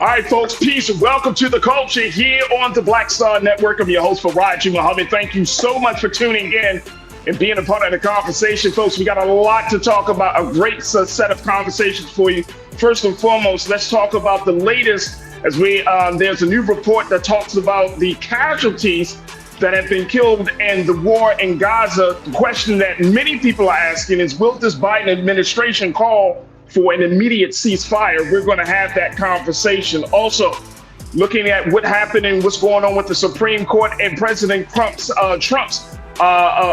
All right, folks, peace and welcome to the culture here on the Black Star Network. I'm your host, Farajii. Thank you so much for tuning in and being a part of the conversation. Folks, we got a lot to talk about, a great set of conversations for you. First and foremost, let's talk about the latest as there's a new report that talks about the casualties that have been killed in the war in Gaza. The question that many people are asking is, will this Biden administration call for an immediate ceasefire? We're going to have that conversation. Also, looking at what happened and what's going on with the Supreme Court and President Trump's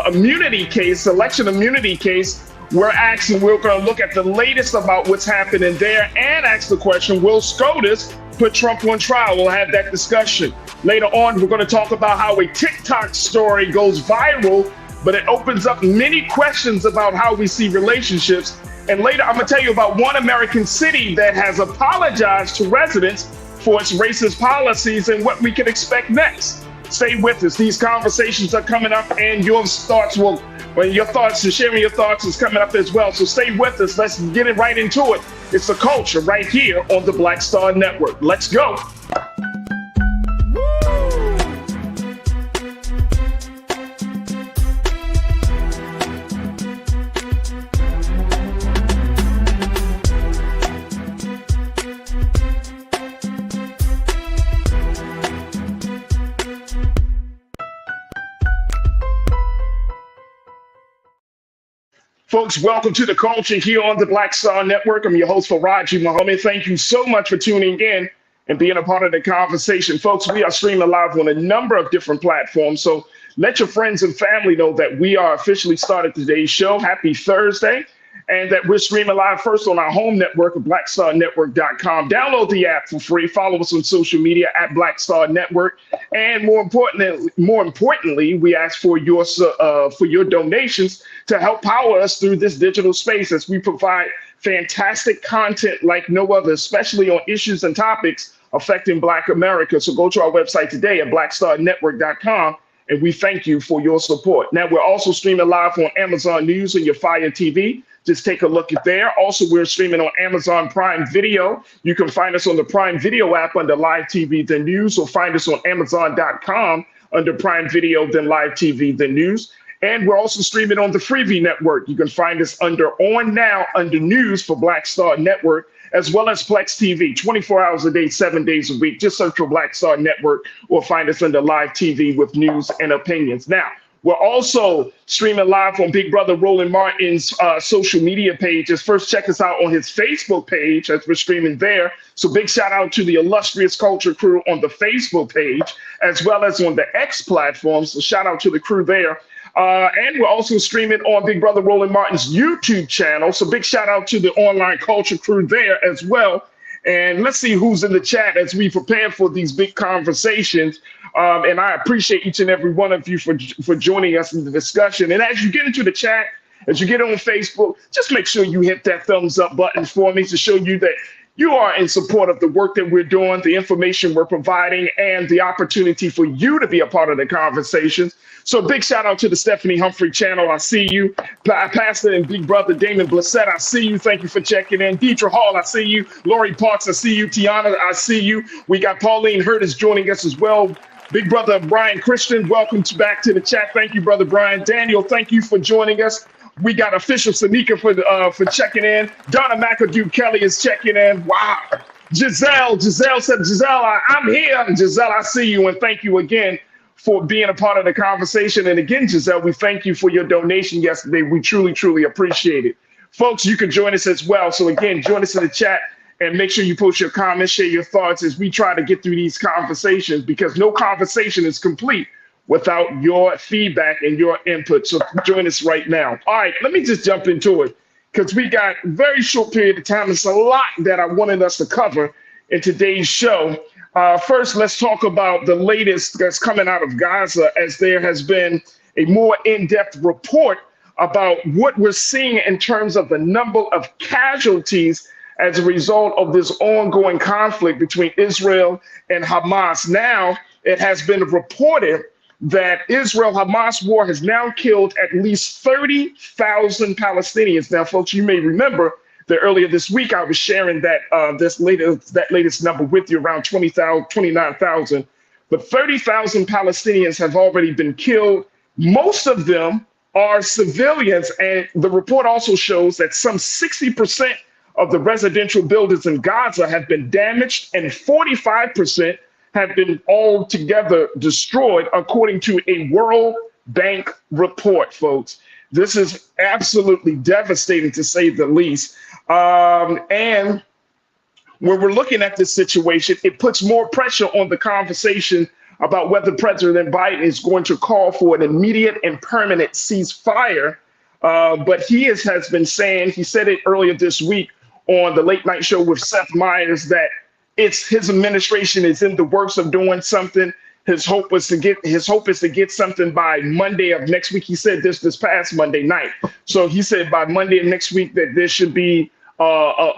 immunity case, election immunity case, we're going to look at the latest about what's happening there and ask the question, will SCOTUS put Trump on trial? We'll have that discussion. Later on, we're going to talk about how a TikTok story goes viral, but it opens up many questions about how we see relationships. And later, I'm going to tell you about one American city that has apologized to residents for its racist policies and what we can expect next. Stay with us. These conversations are coming up, and sharing your thoughts is coming up as well. So stay with us. Let's get it right into it. It's the culture right here on the Black Star Network. Let's go. Folks, welcome to the culture here on the Black Star Network. I'm your host, Farajii. Thank you so much for tuning in and being a part of the conversation. Folks, we are streaming live on a number of different platforms. So let your friends and family know that we are officially started today's show. Happy Thursday. And that we're streaming live first on our home network of blackstarnetwork.com. Download the app for free. Follow us on social media at Black Star Network. And more importantly, we ask for your donations to help power us through this digital space as we provide fantastic content like no other, especially on issues and topics affecting Black America. So go to our website today at blackstarnetwork.com. And we thank you for your support. Now, we're also streaming live on Amazon News and your Fire TV. Just take a look at there. Also, we're streaming on Amazon Prime Video. You can find us on the Prime Video app under Live TV, then News, or find us on Amazon.com under Prime Video, then Live TV, then News. And we're also streaming on the Freevee Network. You can find us under On Now, under News for Black Star Network, as well as Plex TV, 24 hours a day, 7 days a week. Just search for Black Star Network or find us under Live TV with news and opinions. Now, we're also streaming live on Big Brother Roland Martin's social media pages. First, check us out on his Facebook page as we're streaming there. So big shout out to the illustrious culture crew on the Facebook page, as well as on the X platform. So shout out to the crew there. And we're also streaming on Big Brother Roland Martin's YouTube channel. So big shout out to the online culture crew there as well. And let's see who's in the chat as we prepare for these big conversations. And I appreciate each and every one of you for joining us in the discussion. And as you get into the chat, as you get on Facebook, just make sure you hit that thumbs up button for me to show you that you are in support of the work that we're doing, the information we're providing, and the opportunity for you to be a part of the conversations. So big shout out to the Stephanie Humphrey channel. I see you. Pastor and Big Brother Damon Blissett, I see you. Thank you for checking in. Deidre Hall, I see you. Lori Parks, I see you. Tiana, I see you. We got Pauline Hurtis joining us as well. Big Brother Brian Christian, welcome back to the chat. Thank you, Brother Brian. Daniel, thank you for joining us. We got official Sanika for checking in. Donna McAdoo Kelly is checking in. Wow. Giselle said, Giselle, I'm here. Giselle, I see you, and thank you again for being a part of the conversation. And again, Giselle, we thank you for your donation yesterday. We truly, truly appreciate it. Folks, you can join us as well. So again, join us in the chat and make sure you post your comments, share your thoughts as we try to get through these conversations, because no conversation is complete without your feedback and your input. So join us right now. All right, let me just jump into it because we got a very short period of time. It's a lot that I wanted us to cover in today's show. First, let's talk about the latest that's coming out of Gaza, as there has been a more in-depth report about what we're seeing in terms of the number of casualties as a result of this ongoing conflict between Israel and Hamas. Now, it has been reported that Israel-Hamas war has now killed at least 30,000 Palestinians. Now, folks, you may remember that earlier this week I was sharing that that latest number with you, around 20,000, 29,000. But 30,000 Palestinians have already been killed. Most of them are civilians, and the report also shows that some 60% of the residential buildings in Gaza have been damaged, and 45% have been altogether destroyed, according to a World Bank report, folks. This is absolutely devastating, to say the least. And when we're looking at this situation, it puts more pressure on the conversation about whether President Biden is going to call for an immediate and permanent ceasefire. But has been saying, he said it earlier this week on the late night show with Seth Meyers, that his administration is in the works of doing something. His hope is to get something by Monday of next week. He said this past Monday night. So he said by Monday of next week that there should be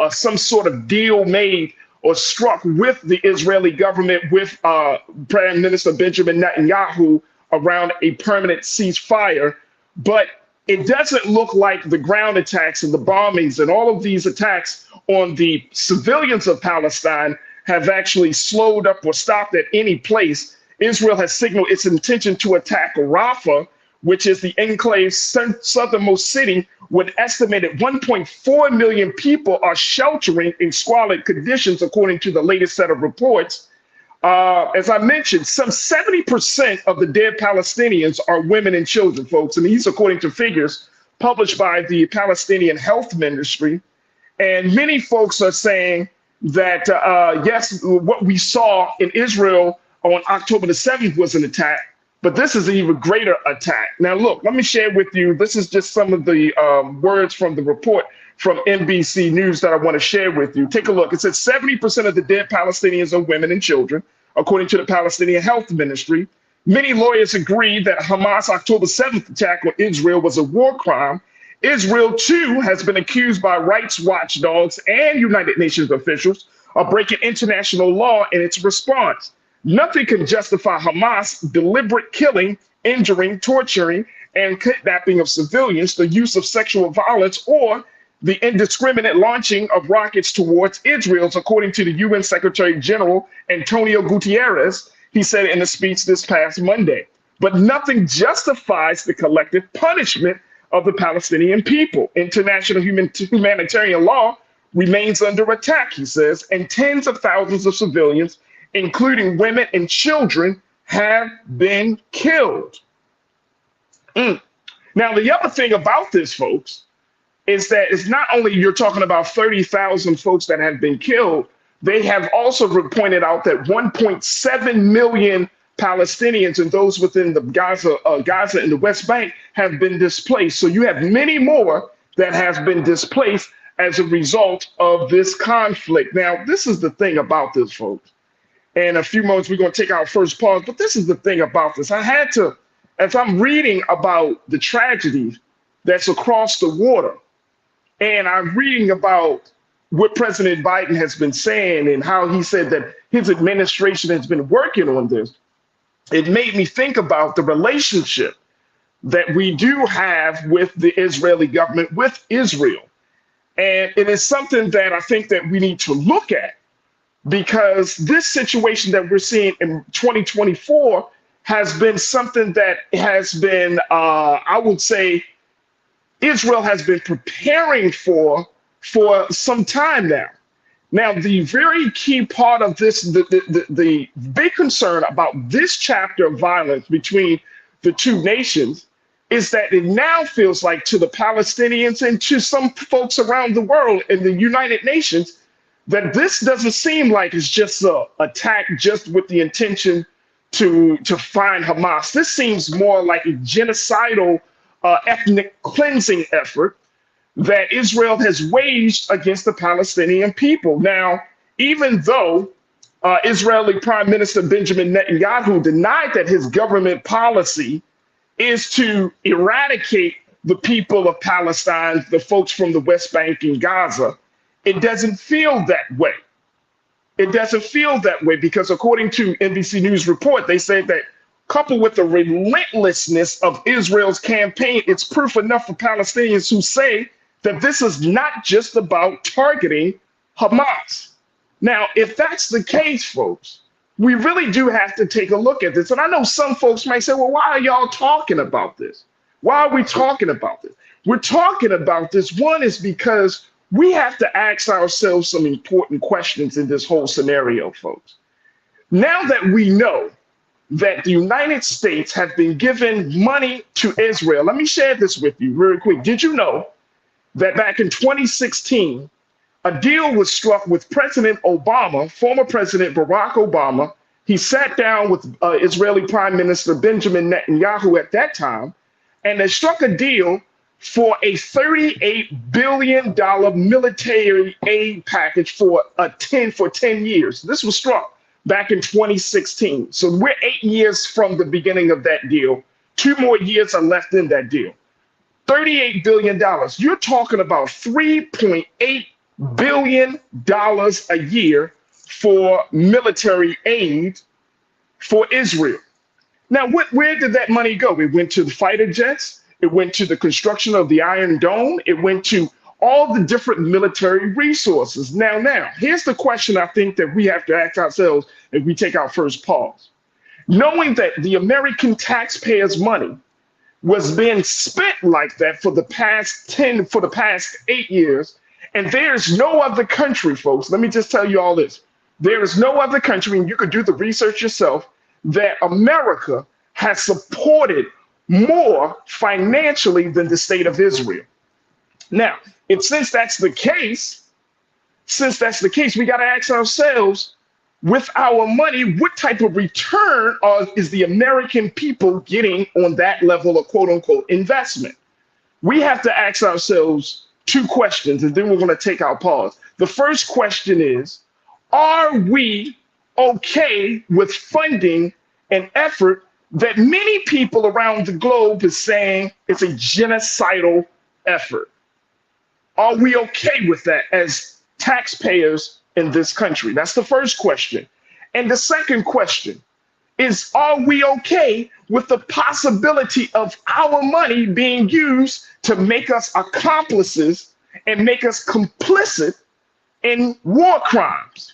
some sort of deal made or struck with the Israeli government, with Prime Minister Benjamin Netanyahu, around a permanent ceasefire. But it doesn't look like the ground attacks and the bombings and all of these attacks on the civilians of Palestine have actually slowed up or stopped at any place. Israel has signaled its intention to attack Rafah, which is the enclave's southernmost city, with estimated 1.4 million people are sheltering in squalid conditions, according to the latest set of reports. As I mentioned, some 70% of the dead Palestinians are women and children, folks. And these, according to figures published by the Palestinian Health Ministry. And many folks are saying that, yes, what we saw in Israel on October the 7th was an attack, but this is an even greater attack. Now, look, let me share with you. This is just some of the words from the report from NBC News that I want to share with you. Take a look. It says 70% of the dead Palestinians are women and children, according to the Palestinian Health Ministry. Many lawyers agree that Hamas' October 7th attack on Israel was a war crime. Israel, too, has been accused by rights watchdogs and United Nations officials of breaking international law in its response. Nothing can justify Hamas' deliberate killing, injuring, torturing, and kidnapping of civilians, the use of sexual violence, or the indiscriminate launching of rockets towards Israel, according to the UN Secretary General Antonio Guterres. He said in a speech this past Monday. But nothing justifies the collective punishment of the Palestinian people. International humanitarian law remains under attack, he says, and tens of thousands of civilians, including women and children, have been killed. Now, the other thing about this, folks, is that it's not only you're talking about 30,000 folks that have been killed, they have also pointed out that 1.7 million Palestinians and those within the Gaza and the West Bank have been displaced. So you have many more that have been displaced as a result of this conflict. Now, this is the thing about this, folks. In a few moments, we're going to take our first pause, but this is the thing about this. I had to, as I'm reading about the tragedy that's across the water, and I'm reading about what President Biden has been saying and how he said that his administration has been working on this, it made me think about the relationship that we do have with the Israeli government, with Israel. And it is something that I think that we need to look at, because this situation that we're seeing in 2024 has been something that has been, I would say, Israel has been preparing for some time now. Now, the very key part of this, the big concern about this chapter of violence between the two nations is that it now feels like, to the Palestinians and to some folks around the world in the United Nations, that this doesn't seem like it's just an attack just with the intention to find Hamas. This seems more like a genocidal ethnic cleansing effort that Israel has waged against the Palestinian people. Now, even though Israeli Prime Minister Benjamin Netanyahu denied that his government policy is to eradicate the people of Palestine, the folks from the West Bank and Gaza, it doesn't feel that way. It doesn't feel that way because, according to NBC News report, they said that coupled with the relentlessness of Israel's campaign, it's proof enough for Palestinians who say that this is not just about targeting Hamas. Now, if that's the case, folks, we really do have to take a look at this. And I know some folks might say, well, why are y'all talking about this? Why are we talking about this? We're talking about this. One is because we have to ask ourselves some important questions in this whole scenario, folks. Now that we know that the United States have been giving money to Israel, let me share this with you really quick. Did you know that back in 2016, a deal was struck with President Obama, former President Barack Obama? He sat down with Israeli Prime Minister Benjamin Netanyahu at that time, and they struck a deal for a $38 billion military aid package for 10 years. This was struck back in 2016. So we're 8 years from the beginning of that deal. 2 more years are left in that deal. $38 billion. You're talking about $3.8 billion a year for military aid for Israel. Now, where did that money go? It went to the fighter jets. It went to the construction of the Iron Dome. It went to all the different military resources. Now, here's the question I think that we have to ask ourselves if we take our first pause. Knowing that the American taxpayers' money was being spent like that for the past 8 years, and there's no other country, folks, let me just tell you all this. There is no other country, and you could do the research yourself, that America has supported more financially than the state of Israel. Now, and since that's the case, we got to ask ourselves, with our money, what type of return is the American people getting on that level of quote unquote investment? We have to ask ourselves 2 questions, and then we're going to take our pause. The first question is, are we okay with funding an effort that many people around the globe is saying it's a genocidal effort? Are we okay with that as taxpayers in this country? That's the first question. And the second question is, are we okay with the possibility of our money being used to make us accomplices and make us complicit in war crimes?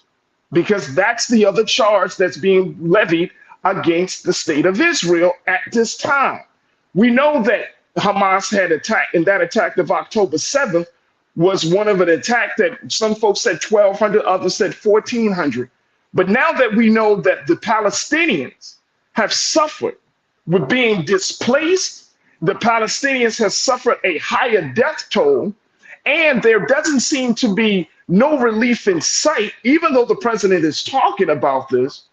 Because that's the other charge that's being levied against the state of Israel at this time. We know that Hamas had attacked, and that attack of October 7th was one of an attack that some folks said 1,200, others said 1,400. But now that we know that the Palestinians have suffered with being displaced, the Palestinians have suffered a higher death toll, and there doesn't seem to be no relief in sight, even though the president is talking about this.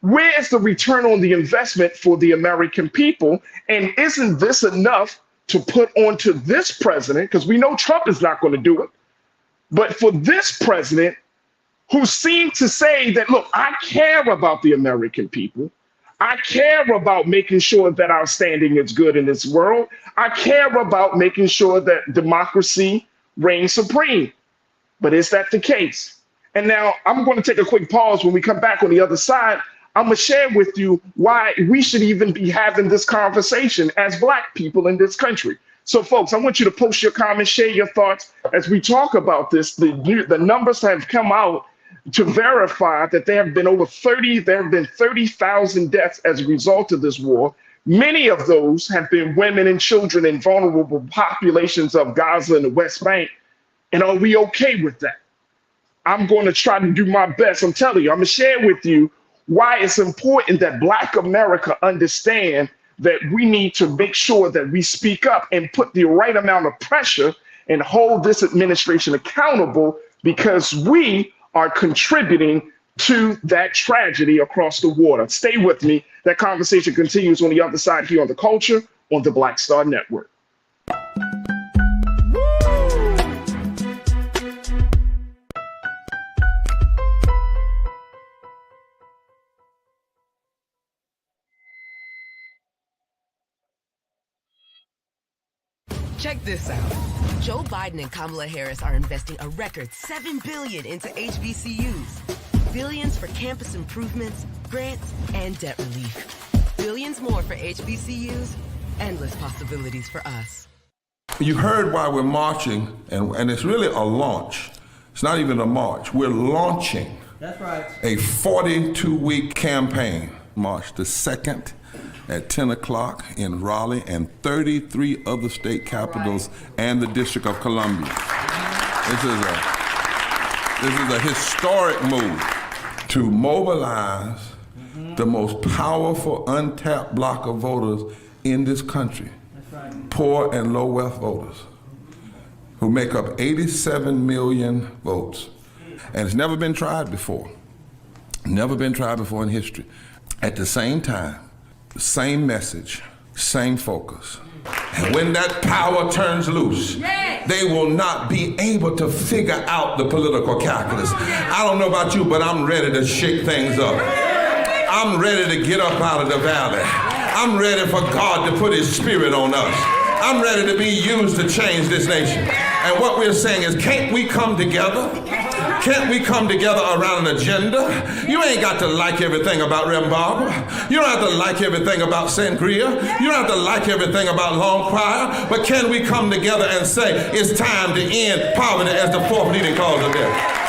Where's the return on the investment for the American people? And isn't this enough to put onto this president? Because we know Trump is not going to do it. But for this president, who seemed to say that, look, I care about the American people. I care about making sure that our standing is good in this world. I care about making sure that democracy reigns supreme. But is that the case? And now I'm going to take a quick pause. When we come back on the other side, I'm going to share with you why we should even be having this conversation as Black people in this country. So, folks, I want you to post your comments, share your thoughts as we talk about this. The numbers have come out to verify that there have been 30,000 deaths as a result of this war. Many of those have been women and children in vulnerable populations of Gaza and the West Bank. And are we okay with that? I'm going to try to do my best. I'm telling you, I'm going to share with you why it's important that Black America understand that we need to make sure that we speak up and put the right amount of pressure and hold this administration accountable, because we are contributing to that tragedy across the water. Stay with me. That conversation continues on the other side here on The Culture on the Black Star Network. Check this out. Joe Biden and Kamala Harris are investing a record $7 billion into HBCUs. Billions for campus improvements, grants, and debt relief. Billions more for HBCUs. Endless possibilities for us. You heard why we're marching, and it's really a launch. It's not even a march. We're launching a 42-week campaign, March the 2nd at 10 o'clock in Raleigh and 33 other state capitals and the District of Columbia. This is a historic move to mobilize the most powerful untapped block of voters in this country, poor and low wealth voters, who make up 87 million votes. And it's never been tried before. Never been tried before in history. At the same time, the same message, same focus. And when that power turns loose, they will not be able to figure out the political calculus. I don't know about you, but I'm ready to shake things up. I'm ready to get up out of the valley. I'm ready for God to put his spirit on us. I'm ready to be used to change this nation. And what we're saying is, can't we come together? Can't we come together around an agenda? You ain't got to like everything about Reverend Barber. You don't have to like everything about Sangria. You don't have to like everything about Long Choir. But can we come together and say, it's time to end poverty as the fourth leading cause of death?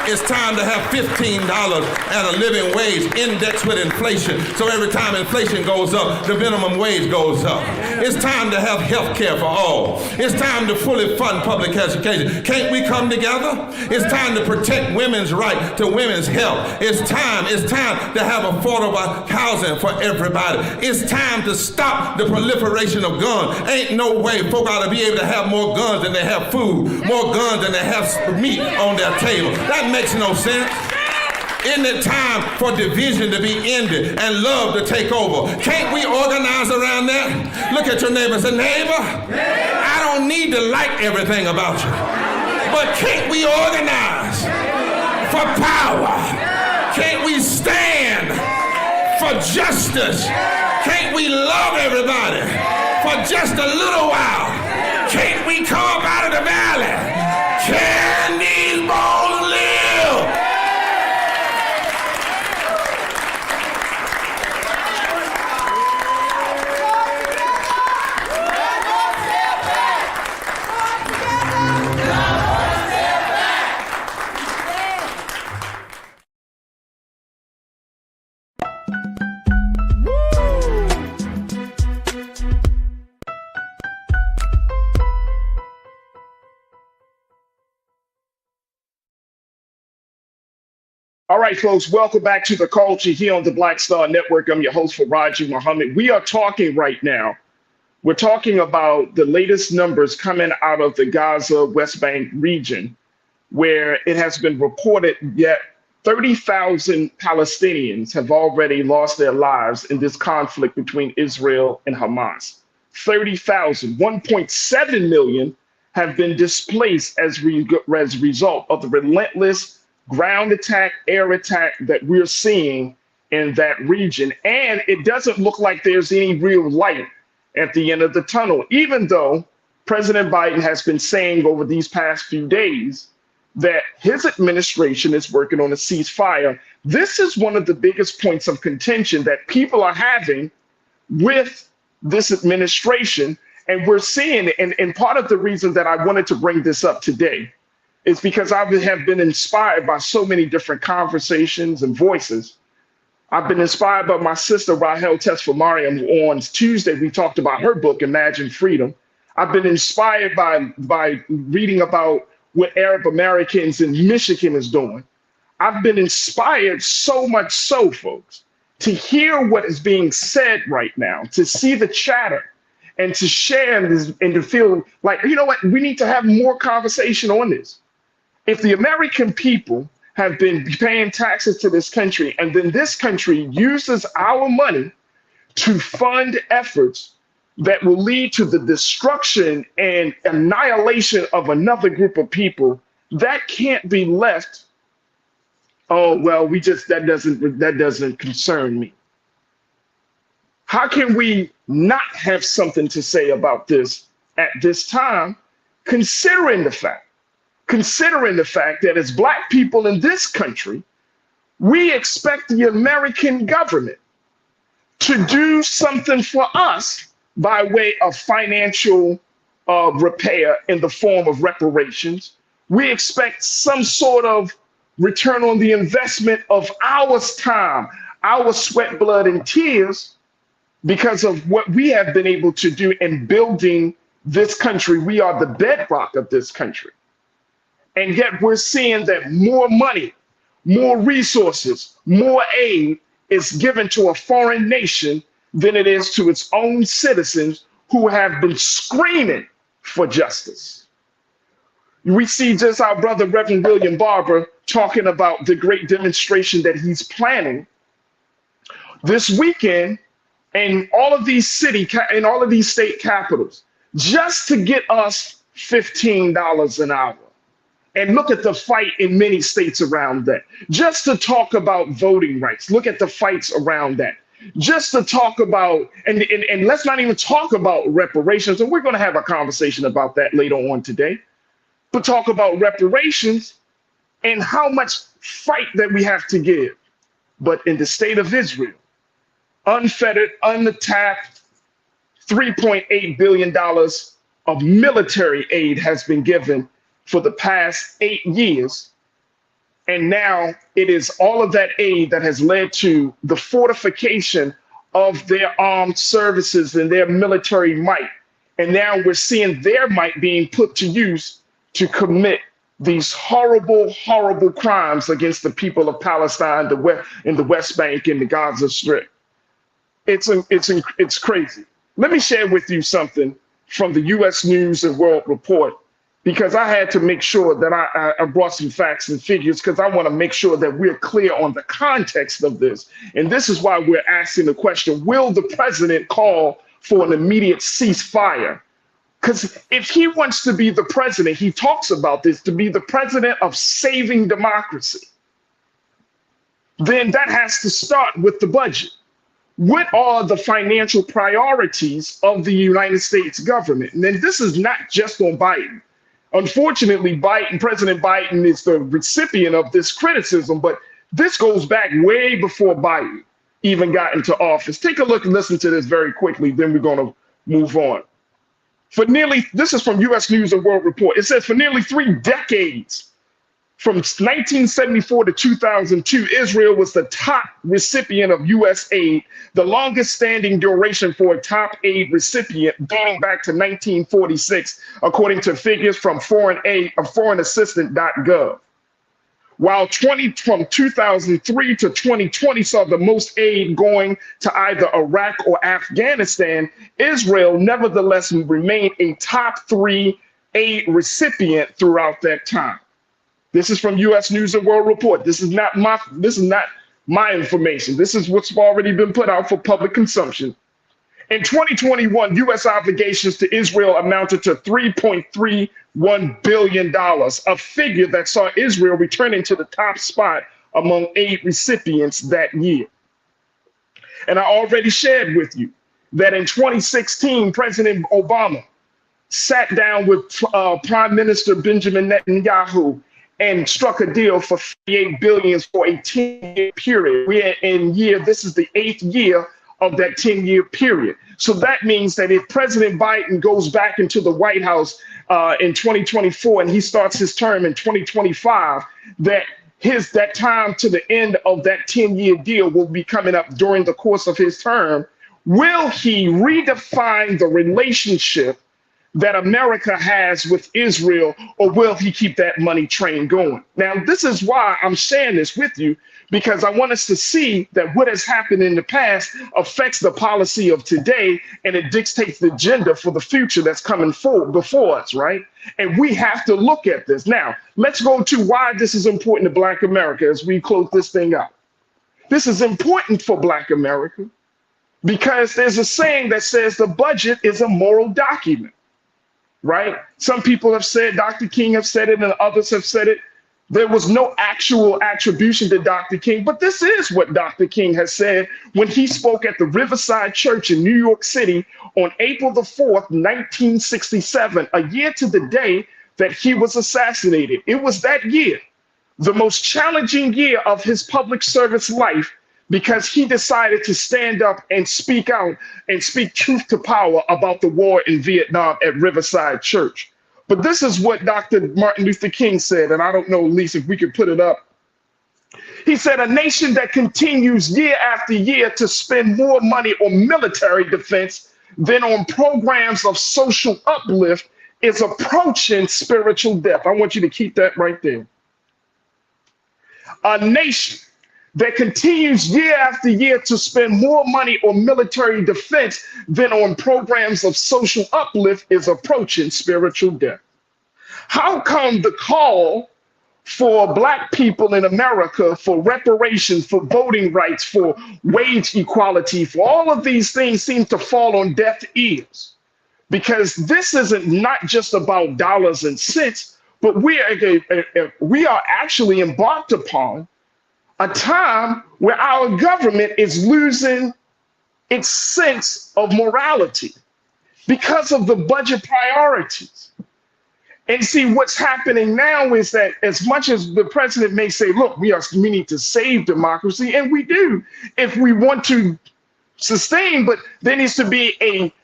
It's time to have $15 and a living wage indexed with inflation. So every time inflation goes up, the minimum wage goes up. It's time to have health care for all. It's time to fully fund public education. Can't we come together? It's time to protect women's right to women's health. It's time to have affordable housing for everybody. It's time to stop the proliferation of guns. Ain't no way folk ought to be able to have more guns than they have food, more guns than they have meat on their table. That makes no sense. Isn't it time for division to be ended and love to take over? Can't we organize around that? Look at your neighbor and say, neighbor, I don't need to like everything about you, but can't we organize for power? Can't we stand for justice? Can't we love everybody for just a little while? Can't we come up out of the valley? Can these bones live? All right, folks, welcome back to The Culture here on the Black Star Network. I'm your host, Farajii Muhammad. We are talking right now. We're talking about the latest numbers coming out of the Gaza West Bank region, where it has been reported that 30,000 Palestinians have already lost their lives in this conflict between Israel and Hamas. 30,000, 1.7 million have been displaced as a result of the relentless ground attack, air attack that we're seeing in that region. And it doesn't look like there's any real light at the end of the tunnel, even though President Biden has been saying over these past few days that his administration is working on a ceasefire. This is one of the biggest points of contention that people are having with this administration. And we're seeing it. And part of the reason that I wanted to bring this up today is because I have been inspired by so many different conversations and voices. I've been inspired by my sister, Rahel Tesfamariam, who on Tuesday, we talked about her book, Imagine Freedom. I've been inspired by reading about what Arab Americans in Michigan is doing. I've been inspired so much so, folks, to hear what is being said right now, to see the chatter and to share this and to feel like, you know what, we need to have more conversation on this. If the American people have been paying taxes to this country, and then this country uses our money to fund efforts that will lead to the destruction and annihilation of another group of people, that can't be left. Oh, well, that doesn't concern me. How can we not have something to say about this at this time, considering the fact that as Black people in this country, we expect the American government to do something for us by way of financial repair in the form of reparations. We expect some sort of return on the investment of our time, our sweat, blood, and tears because of what we have been able to do in building this country. We are the bedrock of this country. And yet we're seeing that more money, more resources, more aid is given to a foreign nation than it is to its own citizens who have been screaming for justice. We see just our brother Reverend William Barber talking about the great demonstration that he's planning this weekend in all of these in all of these state capitals, just to get us $15 an hour. And look at the fight in many states around that. Just to talk about voting rights, look at the fights around that. Just to talk about, and let's not even talk about reparations, and we're going to have a conversation about that later on today, but talk about reparations and how much fight that we have to give. But in the state of Israel, unfettered, untapped, $3.8 billion of military aid has been given for the past 8 years. And now it is all of that aid that has led to the fortification of their armed services and their military might. And now we're seeing their might being put to use to commit these horrible, horrible crimes against the people of Palestine, in the West Bank, and the Gaza Strip. It's crazy. Let me share with you something from the U.S. News and World Report, because I had to make sure that I brought some facts and figures, because I want to make sure that we're clear on the context of this. And this is why we're asking the question, will the president call for an immediate ceasefire? Because if he wants to be the president, he talks about this, to be the president of saving democracy, then that has to start with the budget. What are the financial priorities of the United States government? And then this is not just on Biden. Unfortunately, President Biden is the recipient of this criticism, but this goes back way before Biden even got into office. Take a look and listen to this very quickly, then we're going to move on. This is from U.S. News and World Report. It says for nearly 3 decades, from 1974 to 2002, Israel was the top recipient of U.S. aid, the longest standing duration for a top aid recipient dating back to 1946, according to figures from foreignassistant.gov. While from 2003 to 2020 saw the most aid going to either Iraq or Afghanistan, Israel nevertheless remained a top 3 aid recipient throughout that time. This is from U.S. News and World Report. This is not my information. This is what's already been put out for public consumption. In 2021, U.S. obligations to Israel amounted to $3.31 billion, a figure that saw Israel returning to the top spot among aid recipients that year. And I already shared with you that in 2016, President Obama sat down with Prime Minister Benjamin Netanyahu and struck a deal for $38 billion for a 10-year period. This is the 8th year of that 10-year period. So that means that if President Biden goes back into the White House in 2024 and he starts his term in 2025, that time to the end of that 10-year deal will be coming up during the course of his term. Will he redefine the relationship that America has with Israel, or will he keep that money train going? Now, this is why I'm sharing this with you, because I want us to see that what has happened in the past affects the policy of today, and it dictates the agenda for the future that's coming forward before us, right? And we have to look at this. Now, let's go to why this is important to Black America as we close this thing out. This is important for Black America because there's a saying that says the budget is a moral document. Right? Some people have said, Dr. King have said it, and others have said it. There was no actual attribution to Dr. King, but this is what Dr. King has said when he spoke at the Riverside Church in New York City on April the 4th, 1967, a year to the day that he was assassinated. It was that year, the most challenging year of his public service life, because he decided to stand up and speak out and speak truth to power about the war in Vietnam at Riverside Church. But this is what Dr. Martin Luther King said, and I don't know, Lisa, if we could put it up. He said, a nation that continues year after year to spend more money on military defense than on programs of social uplift is approaching spiritual death. I want you to keep that right there. A nation that continues year after year to spend more money on military defense than on programs of social uplift is approaching spiritual death. How come the call for Black people in America, for reparations, for voting rights, for wage equality, for all of these things seem to fall on deaf ears? Because this isn't not just about dollars and cents, but we are actually embarked upon a time where our government is losing its sense of morality because of the budget priorities. And see, what's happening now is that as much as the president may say, look, we need to save democracy, and we do if we want to sustain, but there needs to be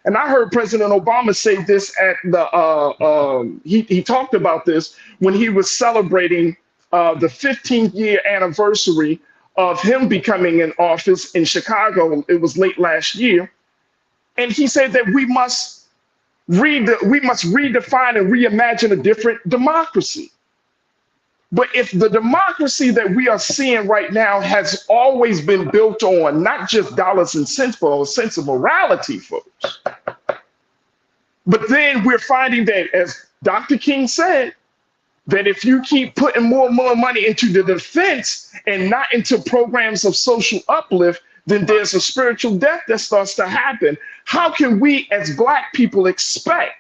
and I heard President Obama say this at he talked about this when he was celebrating the 15th year anniversary of him becoming in office in Chicago. It was late last year. And he said that we must redefine and reimagine a different democracy. But if the democracy that we are seeing right now has always been built on not just dollars and cents, but a sense of morality, folks. But then we're finding that, as Dr. King said, that if you keep putting more money into the defense and not into programs of social uplift, then there's a spiritual death that starts to happen. How can we as Black people expect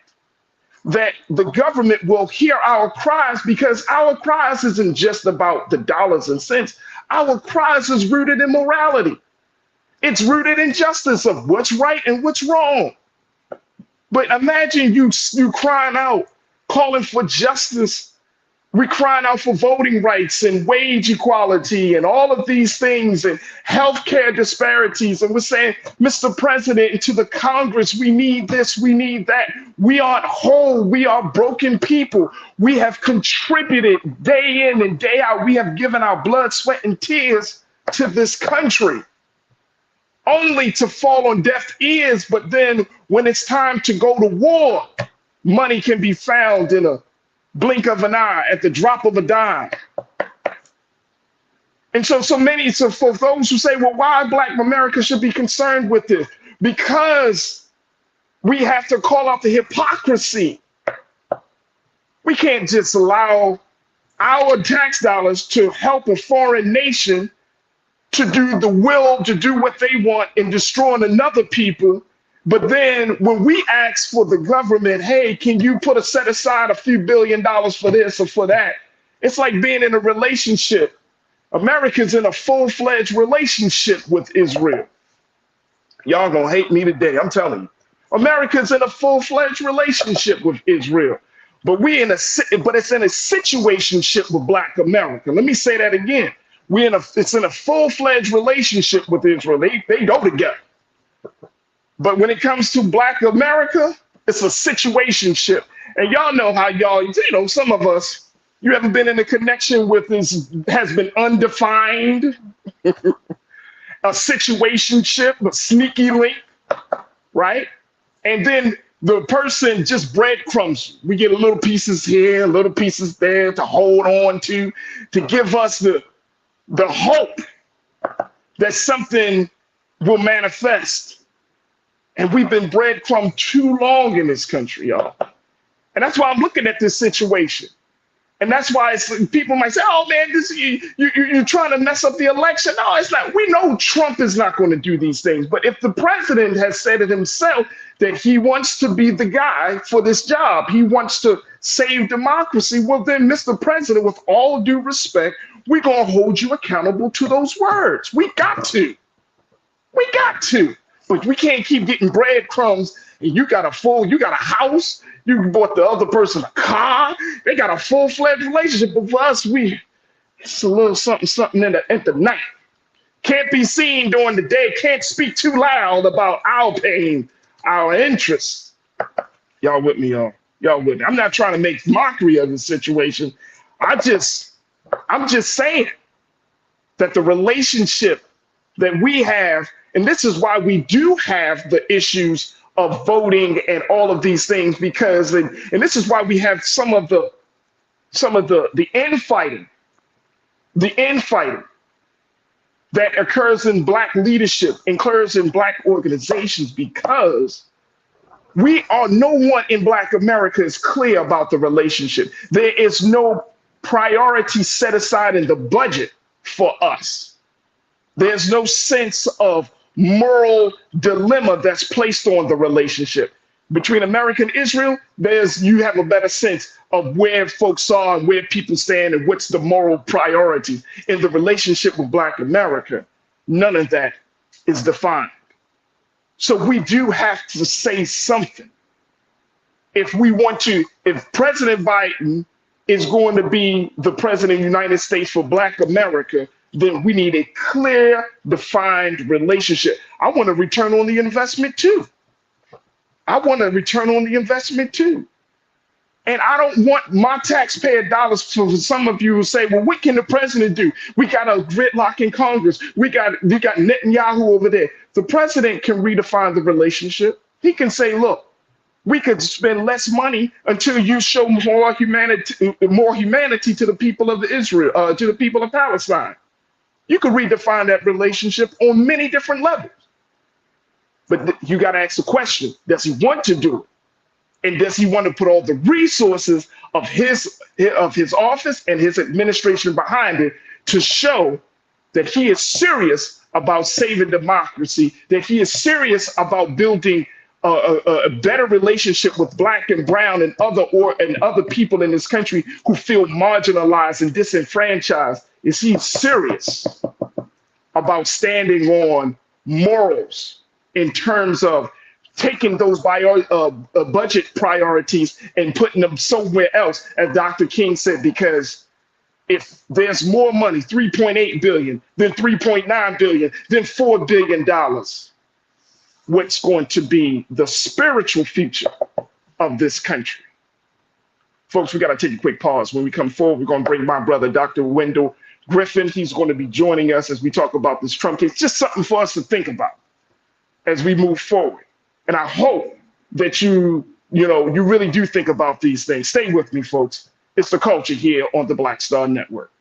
that the government will hear our cries? Because our cries isn't just about the dollars and cents. Our cries is rooted in morality. It's rooted in justice of what's right and what's wrong. But imagine you crying out, calling for justice. We're crying out for voting rights and wage equality and all of these things and healthcare disparities. And we're saying, Mr. President, and to the Congress, we need this, we need that. We aren't whole. We are broken people. We have contributed day in and day out. We have given our blood, sweat, and tears to this country, only to fall on deaf ears. But then when it's time to go to war, money can be found in a blink of an eye, at the drop of a dime. And so for those who say, well, why Black America should be concerned with this? Because we have to call out the hypocrisy. We can't just allow our tax dollars to help a foreign nation to do what they want and destroying another people. But then when we ask for the government, hey, can you set aside a few $1 billion for this or for that? It's like being in a relationship. America's in a full-fledged relationship with Israel. Y'all gonna hate me today, I'm telling you. America's in a full-fledged relationship with Israel. But it's in a situationship with Black America. Let me say that again. It's in a full-fledged relationship with Israel. They go together. But when it comes to Black America, it's a situationship. And y'all know how some of us, you ever been in a connection with has been undefined, a situationship, a sneaky link, right? And then the person just breadcrumbs. We get a little pieces here, little pieces there to hold on to give us the hope that something will manifest. And we've been breadcrumbed too long in this country, y'all. And that's why I'm looking at this situation. And that's why people might say, oh, man, you're trying to mess up the election. No, it's not. We know Trump is not going to do these things. But if the president has said it himself that he wants to be the guy for this job, he wants to save democracy, well, then, Mr. President, with all due respect, we're going to hold you accountable to those words. We got to. We got to. But we can't keep getting breadcrumbs. And you got a house, you bought the other person a car, they got a full-fledged relationship. But for us, it's a little something in the night. can't be seen during the day, can't speak too loud about our pain, our interests. Y'all with me, y'all? Y'all with me? I'm not trying to make mockery of the situation. I'm just saying that the relationship that we have, and this is why we do have the issues of voting and all of these things, because, and this is why we have some of the infighting that occurs in Black leadership, occurs in Black organizations, because no one in Black America is clear about the relationship. There is no priority set aside in the budget for us. There's no sense of moral dilemma that's placed on the relationship. Between America and Israel, you have a better sense of where folks are and where people stand and what's the moral priority. In the relationship with Black America, none of that is defined. So we do have to say something. If President Biden is going to be the president of the United States for Black America, then we need a clear, defined relationship. I want a return on the investment too. And I don't want my taxpayer dollars for some of you who say, well, what can the president do? We got a gridlock in Congress. We got Netanyahu over there. The president can redefine the relationship. He can say, look, we could spend less money until you show more humanity to the people of Israel, to the people of Palestine. You could redefine that relationship on many different levels. But you got to ask the question, does he want to do it? And does he want to put all the resources of his office and his administration behind it to show that he is serious about saving democracy, that he is serious about building a better relationship with Black and brown and other people in this country who feel marginalized and disenfranchised? Is he serious about standing on morals in terms of taking those budget priorities and putting them somewhere else, as Dr. King said? Because if there's more money, 3.8 billion, then 3.9 billion, then $4 billion, what's going to be the spiritual future of this country? Folks, we got to take a quick pause. When we come forward, we're going to bring my brother, Dr. Wendell Griffin. He's going to be joining us as we talk about this Trump case. Just something for us to think about as we move forward. And I hope that you really do think about these things. Stay with me, folks. It's The Culture here on the Black Star Network.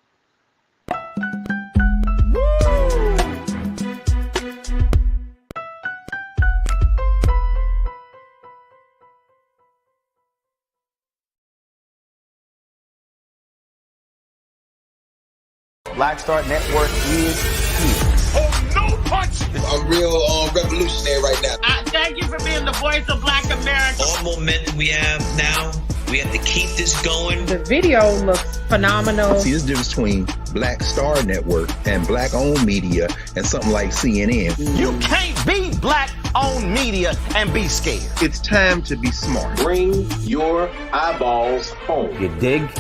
Black Star Network is here. Oh, no punch! I'm real revolutionary right now. Thank you for being the voice of Black America. All momentum we have now, we have to keep this going. The video looks phenomenal. See, there's a difference between Black Star Network and Black-owned media and something like CNN. You can't be Black-owned media and be scared. It's time to be smart. Bring your eyeballs home. You dig?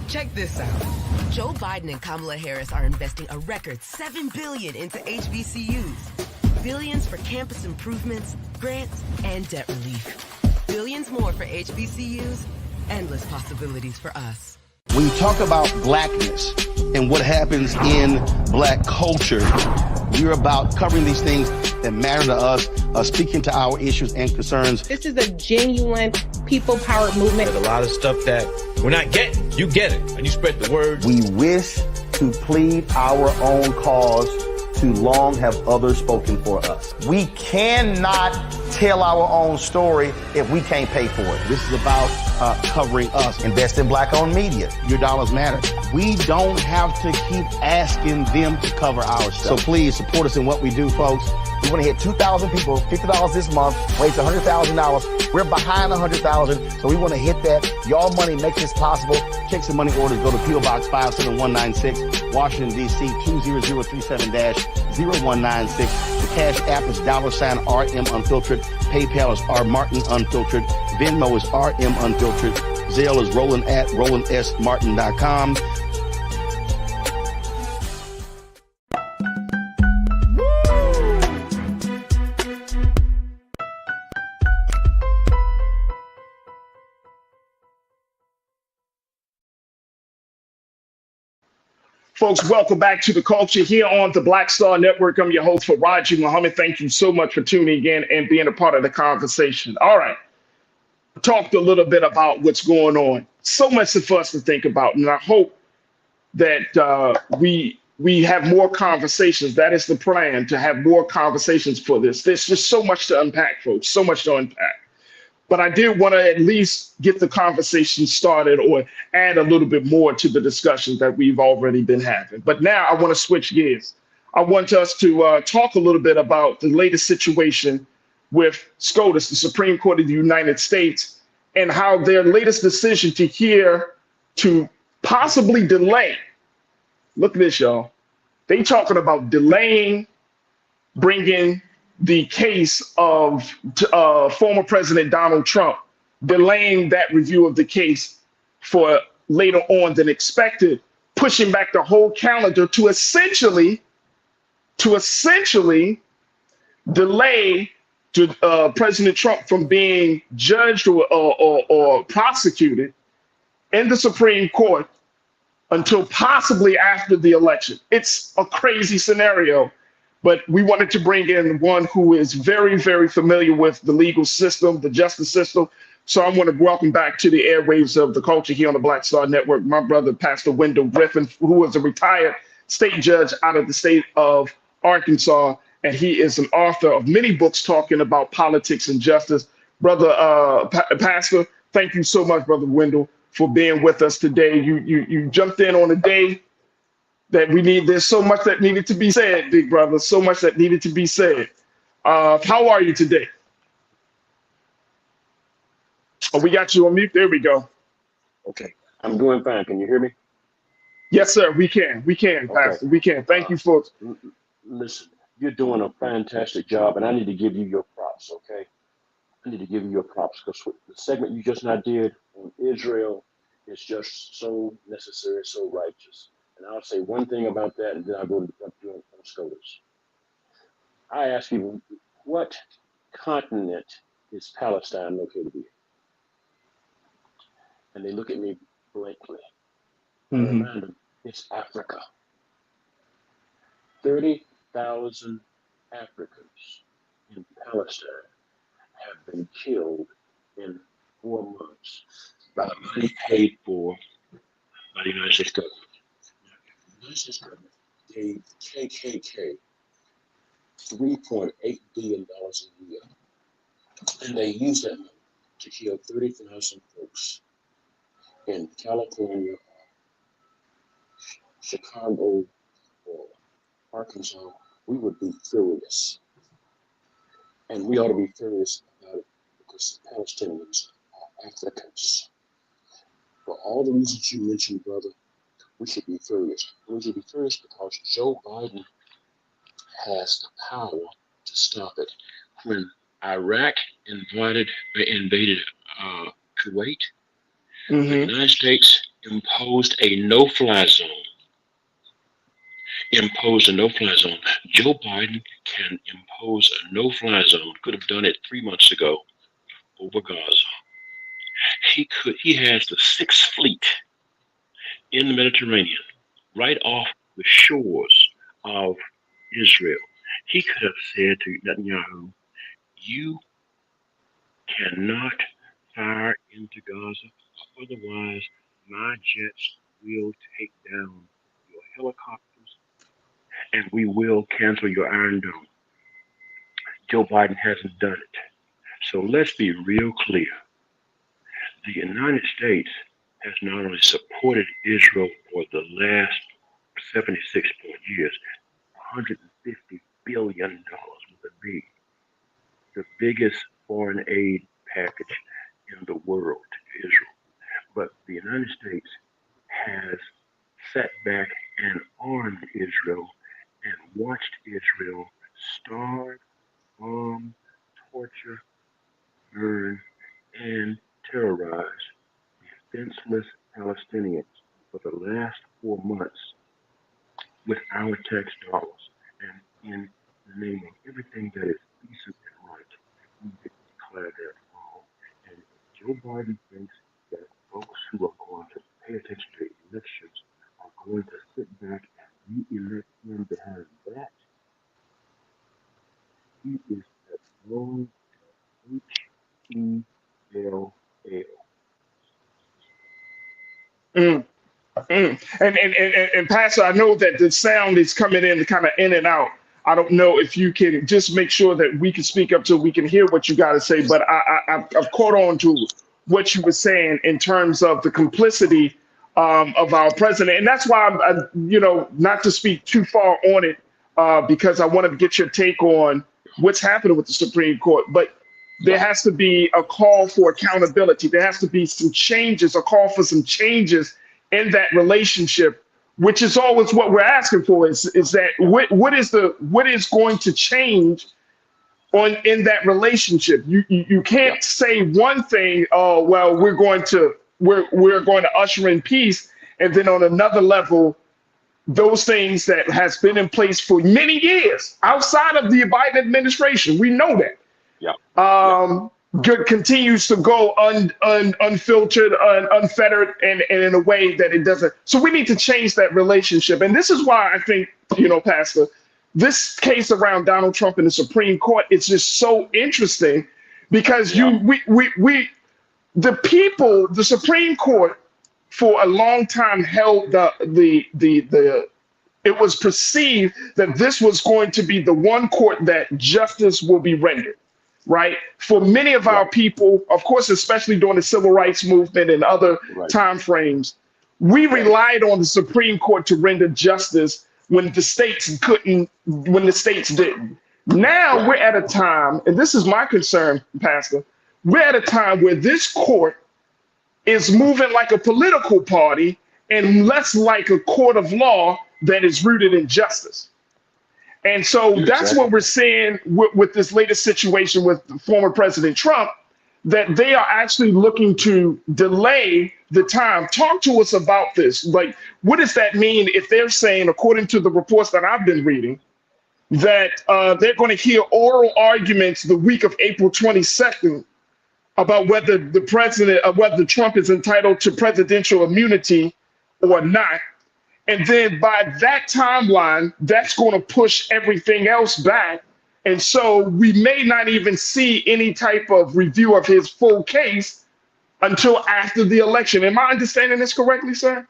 Check this out. Joe Biden and Kamala Harris are investing a record $7 billion into HBCUs. Billions for campus improvements, grants, and debt relief. Billions more for HBCUs. Endless possibilities for us. When you talk about Blackness and what happens in Black culture, you're about covering these things that matter to us, speaking to our issues and concerns. This is a genuine people-powered movement. There's a lot of stuff that we're not getting. You get it, and you spread the word. We wish to plead our own cause. Too long have others spoken for us. We cannot tell our own story if we can't pay for it. This is about covering us. Invest in Black-owned media. Your dollars matter. We don't have to keep asking them to cover our stuff. So please support us in what we do, folks. We want to hit 2,000 people, $50 this month, raise $100,000. We're behind 100,000, so we want to hit that. Y'all money makes this possible. Check some money orders. Go to P.O. Box 57196, Washington, D.C. 20037-0196. The Cash App is $RM Unfiltered. PayPal is R Martin Unfiltered. Venmo is RM Unfiltered. Zelle is Roland@RolandSMartin.com. Folks, welcome back to the culture here on the Black Star Network. I'm your host, Farajii Muhammad. Thank you so much for tuning in and being a part of the conversation. All right. Talked a little bit about what's going on. So much for us to think about. And I hope that we have more conversations. That is the plan, to have more conversations for this. There's just so much to unpack, folks, so much to unpack. But I did want to at least get the conversation started or add a little bit more to the discussion that we've already been having. But now I want to switch gears. I want us to talk a little bit about the latest situation with SCOTUS, the Supreme Court of the United States, and how their latest decision to possibly delay. Look at this, y'all. They talking about delaying bringing the case of former President Donald Trump, delaying that review of the case for later on than expected, pushing back the whole calendar to essentially delay President Trump from being judged or prosecuted in the Supreme Court until possibly after the election. It's a crazy scenario. But we wanted to bring in one who is very, very familiar with the legal system, the justice system. So I want to welcome back to the airwaves of the culture here on the Black Star Network, my brother, Pastor Wendell Griffin, who was a retired state judge out of the state of Arkansas. And he is an author of many books talking about politics and justice. Brother Pastor, thank you so much, Brother Wendell, for being with us today. You jumped in on a day that there's so much that needed to be said, big brother, so much that needed to be said. How are you today? Oh, we got you on mute. There we go. Okay, I'm doing fine. Can you hear me? Yes, sir. We can, Pastor. We can. Thank you, folks. Listen, you're doing a fantastic job, and I need to give you your props, okay? I need to give you your props because the segment you just now did on Israel is just so necessary, so righteous. And I'll say one thing about that, and then I'll go to what I'm doing on SCOTUS. I ask you, what continent is Palestine located in? And they look at me blankly. I remind them, it's Africa. 30,000 Africans in Palestine have been killed in 4 months by money paid for by the United States government. The United States government gave KKK $3.8 billion a year. And they used that money to kill 30,000 folks in California, Chicago, or Arkansas. We would be furious. And we ought to be furious about it because the Palestinians are Africans. For all the reasons you mentioned, brother, we should be furious. We should be furious because Joe Biden has the power to stop it. When Iraq invaded Kuwait, the United States imposed a no-fly zone. Joe Biden can impose a no-fly zone. Could have done it 3 months ago over Gaza. He has the Sixth Fleet in the Mediterranean, right off the shores of Israel. He could have said to Netanyahu, you cannot fire into Gaza, otherwise my jets will take down your helicopters and we will cancel your Iron Dome. Joe Biden hasn't done it. So let's be real clear. The United States has not only supported Israel for the last 76 years, $150 billion with a B, the biggest foreign aid package in the world to Israel. But the United States has sat back and armed Israel and watched Israel starve, bomb, torture, burn, and terrorize defenseless Palestinians for the last 4 months with our tax dollars. And in the name of everything that is decent and right, we declare that wrong. And Joe Biden thinks that folks who are going to pay attention to elections are going to sit back And Pastor, I know that the sound is coming in kind of in and out. I don't know if you can just make sure that we can speak up so we can hear what you got to say. But I've caught on to what you were saying in terms of the complicity of our president, and that's why not to speak too far on it because I wanted to get your take on what's happening with the Supreme Court. But there has to be a call for accountability. There has to be some changes, a call for some changes in that relationship, which is always what we're asking for. Is that what is going to change in that relationship? You can't say one thing. Oh well, we're going to usher in peace, and then on another level, those things that has been in place for many years outside of the Biden administration, we know that. Continues to go unfiltered, unfettered, and in a way that it doesn't. So we need to change that relationship. And this is why I think, Pastor, this case around Donald Trump in the Supreme Court is just so interesting because the Supreme Court for a long time held it was perceived that this was going to be the one court that justice will be rendered. Right. For many of our people, of course, especially during the civil rights movement and other time frames, we relied on the Supreme Court to render justice when the states didn't. Now we're at a time, and this is my concern, Pastor, we're at a time where this court is moving like a political party and less like a court of law that is rooted in justice. And so that's what we're seeing with this latest situation with former President Trump, that they are actually looking to delay the time. Talk to us about this. Like, what does that mean if they're saying, according to the reports that I've been reading, that they're going to hear oral arguments the week of April 22nd about whether whether Trump is entitled to presidential immunity or not. And then by that timeline, that's going to push everything else back. And so we may not even see any type of review of his full case until after the election. Am I understanding this correctly, sir?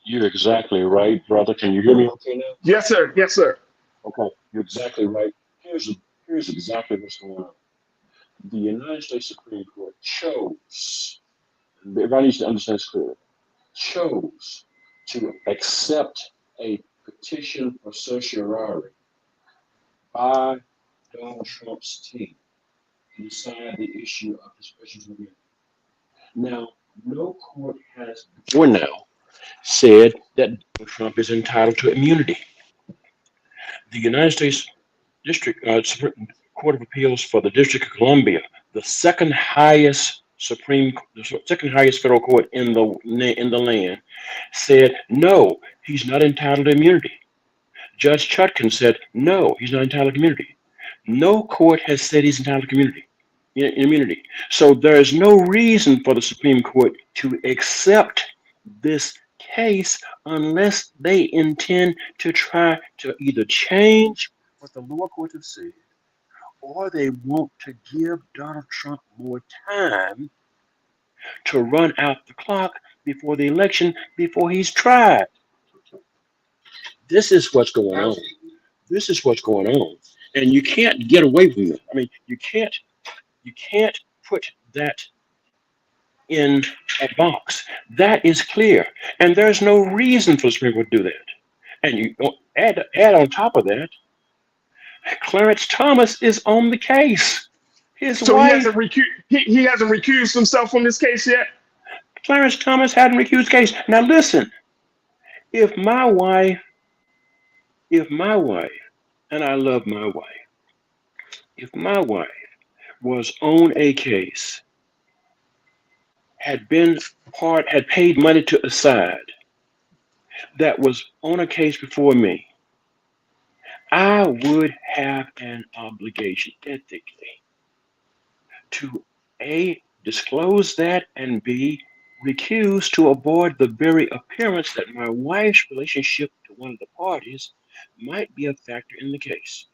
You're exactly right, brother. Can you hear me okay now? Yes, sir. Yes, sir. Okay, you're exactly right. Here's exactly what's going on. The United States Supreme Court chose, everybody needs to understand this clearly, chose to accept a petition for certiorari by Donald Trump's team to decide the issue of his presidential immunity. Now, no court has before now said that Donald Trump is entitled to immunity. The United States Supreme Court of Appeals for the District of Columbia, the second highest federal court in the land, said no, he's not entitled to immunity. Judge Chutkan said no, he's not entitled to immunity. No court has said he's entitled to immunity. So there is no reason for the Supreme Court to accept this case unless they intend to try to either change what the lower courts have said, or they want to give Donald Trump more time to run out the clock before the election, before he's tried. This is what's going on. This is what's going on. And you can't get away from it. I mean, you can't put that in a box. That is clear. And there's no reason for the Supreme Court to do that. And you add on top of that, Clarence Thomas is on the case. His wife. He hasn't recused himself from this case yet? Clarence Thomas hadn't recused the case. Now listen, if my wife, and I love my wife, if my wife was on a case, had paid money to a side that was on a case before me, I would have an obligation ethically to A, disclose that, and B, recuse to avoid the very appearance that my wife's relationship to one of the parties might be a factor in the case.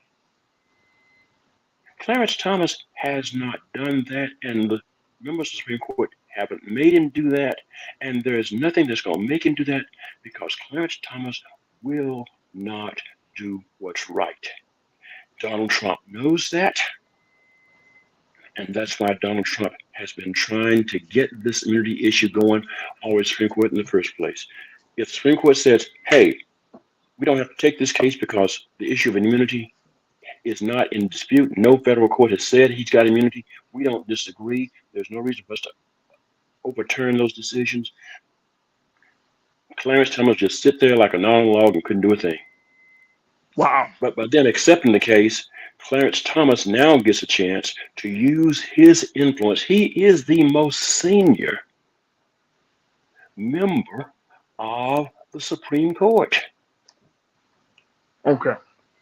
Clarence Thomas has not done that, and the members of the Supreme Court haven't made him do that, and there's nothing that's going to make him do that because Clarence Thomas will not do what's right. Donald Trump knows that, and that's why Donald Trump has been trying to get this immunity issue going all the Supreme Court in the first place. If the Supreme Court says, hey, we don't have to take this case because the issue of immunity is not in dispute, no federal court has said he's got immunity, we don't disagree, there's no reason for us to overturn those decisions, Clarence Thomas just sit there like a non-log and couldn't do a thing. Wow. But by then accepting the case, Clarence Thomas now gets a chance to use his influence. He is the most senior member of the Supreme Court. Okay.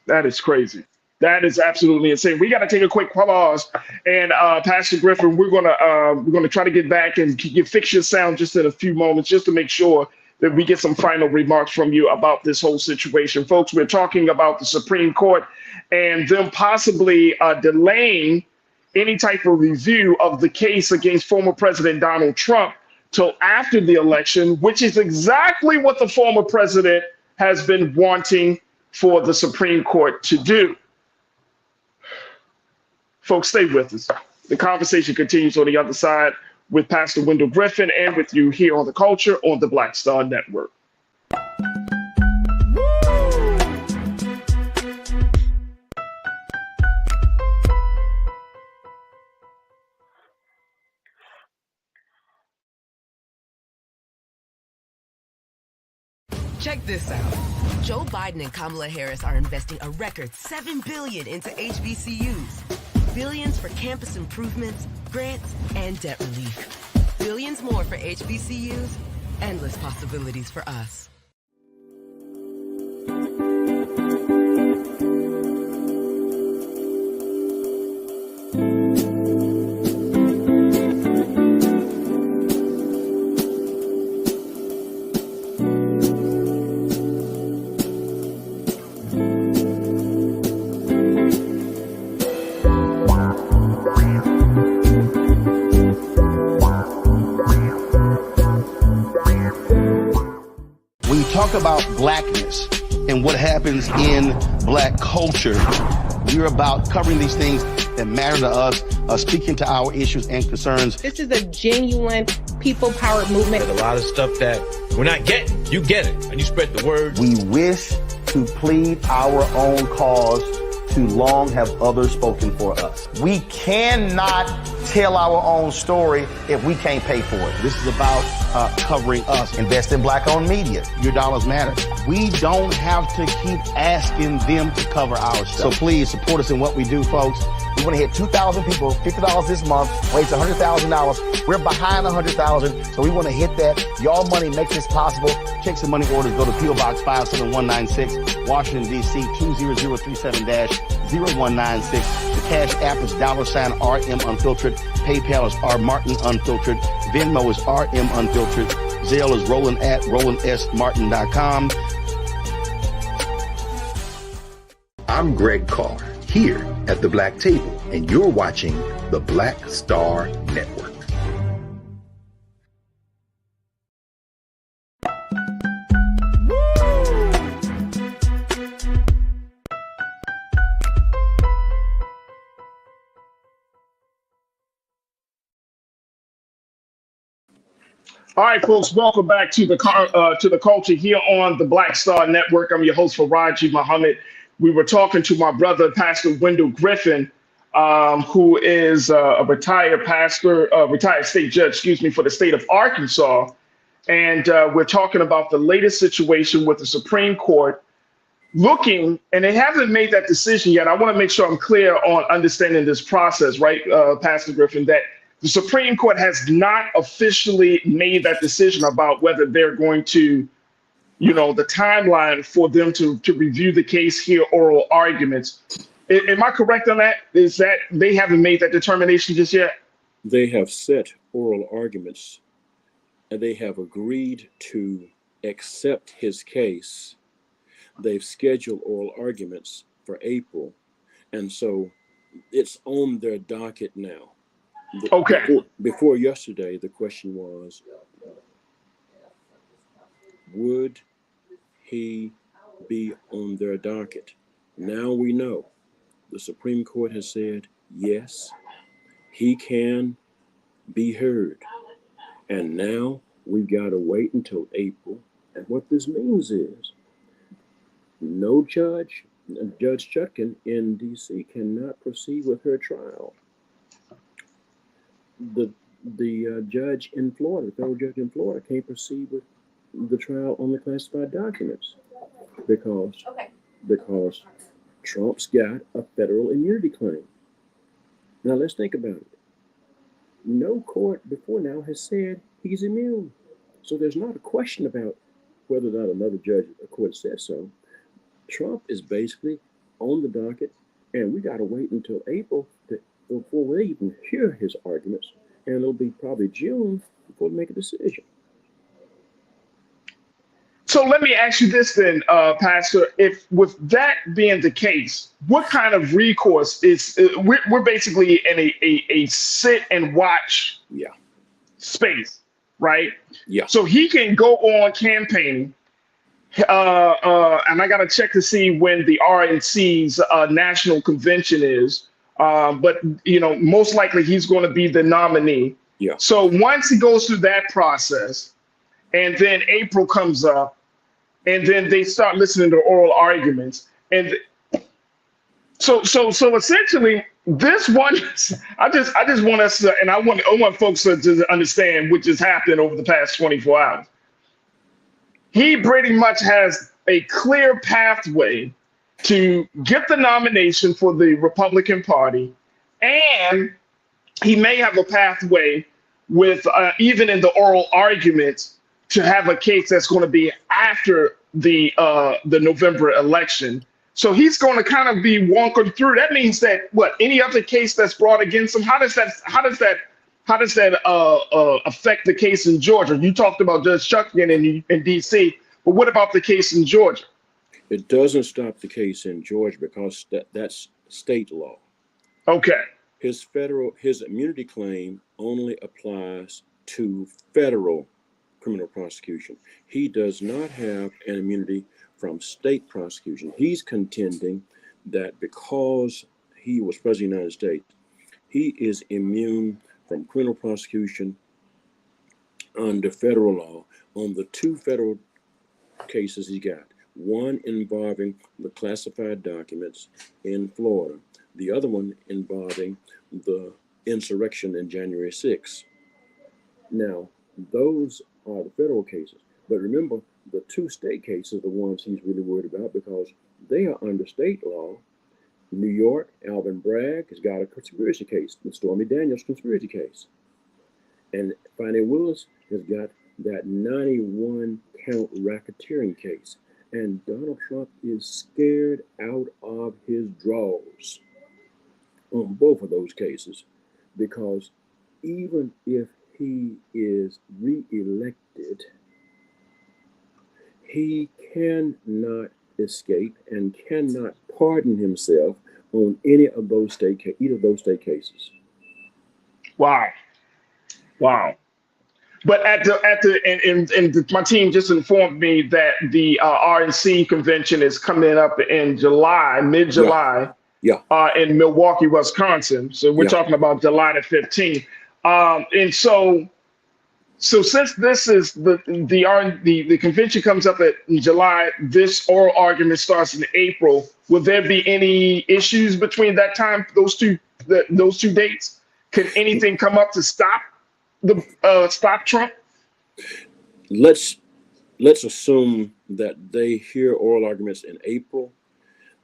That is crazy. That is absolutely insane. We got to take a quick pause, and Pastor Griffin, we're gonna try to get back and fix your sound just in a few moments, just to make sure that we get some final remarks from you about this whole situation, folks. We're talking about the Supreme Court and them possibly delaying any type of review of the case against former President Donald Trump till after the election, which is exactly what the former president has been wanting for the Supreme Court to do. Folks, stay with us. The conversation continues on the other side with Pastor Wendell Griffin and with you here on The Culture on the Black Star Network. Check this out. Joe Biden and Kamala Harris are investing a record $7 billion into HBCUs. Billions for campus improvements, grants, and debt relief. Billions more for HBCUs. Endless possibilities for us. Talk about blackness and what happens in black culture. We're about covering these things that matter to us, speaking to our issues and concerns. This is a genuine people-powered movement. There's a lot of stuff that we're not getting. You get it, and you spread the word. We wish to plead our own cause. Too long have others spoken for us. We cannot tell our own story if we can't pay for it. This is about covering us. Invest in black-owned media. Your dollars matter. We don't have to keep asking them to cover our stuff. So please support us in what we do, folks. We want to hit 2,000 people, $50 this month, raise $100,000. We're behind 100,000, so we want to hit that. Y'all money makes this possible. Check some money orders. Go to P.O. Box 57196, Washington, D.C. 20037-0196. The Cash App is $RM Unfiltered. PayPal is R Martin Unfiltered. Venmo is RM Unfiltered. Zelle is Roland at RolandSMartin.com. I'm Greg Carr, here at the Black Table, and you're watching the Black Star Network. All right, folks, welcome back to the culture here on the Black Star Network. I'm your host, Farajii Muhammad. We were talking to my brother, Pastor Wendell Griffin, who is a retired state judge, for the state of Arkansas. And we're talking about the latest situation with the Supreme Court looking, and they haven't made that decision yet. I want to make sure I'm clear on understanding this process, right, Pastor Griffin, that the Supreme Court has not officially made that decision about whether they're going to, the timeline for them to review the case, hear oral arguments. Am I correct on that? Is that they haven't made that determination just yet? They have set oral arguments, and they have agreed to accept his case. They've scheduled oral arguments for April, and so it's on their docket now. Okay. Before yesterday, the question was, would he be on their docket? Now we know. The Supreme Court has said, yes, he can be heard. And now we've got to wait until April. And what this means is no judge, Judge Chutkan in D.C. cannot proceed with her trial. The judge in Florida, the federal judge in Florida, can't proceed with the trial on the classified documents because Trump's got a federal immunity claim. Now let's think about it. No court before now has said he's immune. So there's not a question about whether or not another judge or court says so. Trump is basically on the docket, and we got to wait until April before we even hear his arguments, and it'll be probably June before we make a decision. So let me ask you this then, Pastor. If with that being the case, what kind of recourse is we're basically in a sit and watch space, right? Yeah. So he can go on campaigning, and I got to check to see when the RNC's national convention is. But most likely he's going to be the nominee. Yeah. So once he goes through that process, and then April comes up, and then they start listening to oral arguments, and so essentially this one, I just want us to, and I want folks to understand what just happened over the past 24 hours. He pretty much has a clear pathway to get the nomination for the Republican Party, and he may have a pathway with even in the oral arguments to have a case that's going to be after the November election. So he's going to kind of be walking through. That means that any other case that's brought against him, how does that affect the case in Georgia? You talked about Judge Chutkan in D.C., but what about the case in Georgia? It doesn't stop the case in Georgia because that's state law. Okay. His immunity claim only applies to federal criminal prosecution. He does not have an immunity from state prosecution. He's contending that because he was president of the United States, he is immune from criminal prosecution under federal law on the two federal cases he got. One involving the classified documents in Florida, the other one involving the insurrection in January 6th. Now, those are the federal cases. But remember, the two state cases are the ones he's really worried about because they are under state law. New York, Alvin Bragg has got a conspiracy case, the Stormy Daniels conspiracy case. And Fannie Willis has got that 91 count racketeering case. And Donald Trump is scared out of his drawers on both of those cases because even if he is reelected, he cannot escape and cannot pardon himself on either of those state cases. Wow. But my team just informed me that the RNC convention is coming up in July, mid-July, in Milwaukee, Wisconsin. So we're talking about July the 15th. And so since this is the convention comes up in July, this oral argument starts in April. Will there be any issues between that time, those two dates? Can anything come up to stop Trump? Let's assume that they hear oral arguments in April.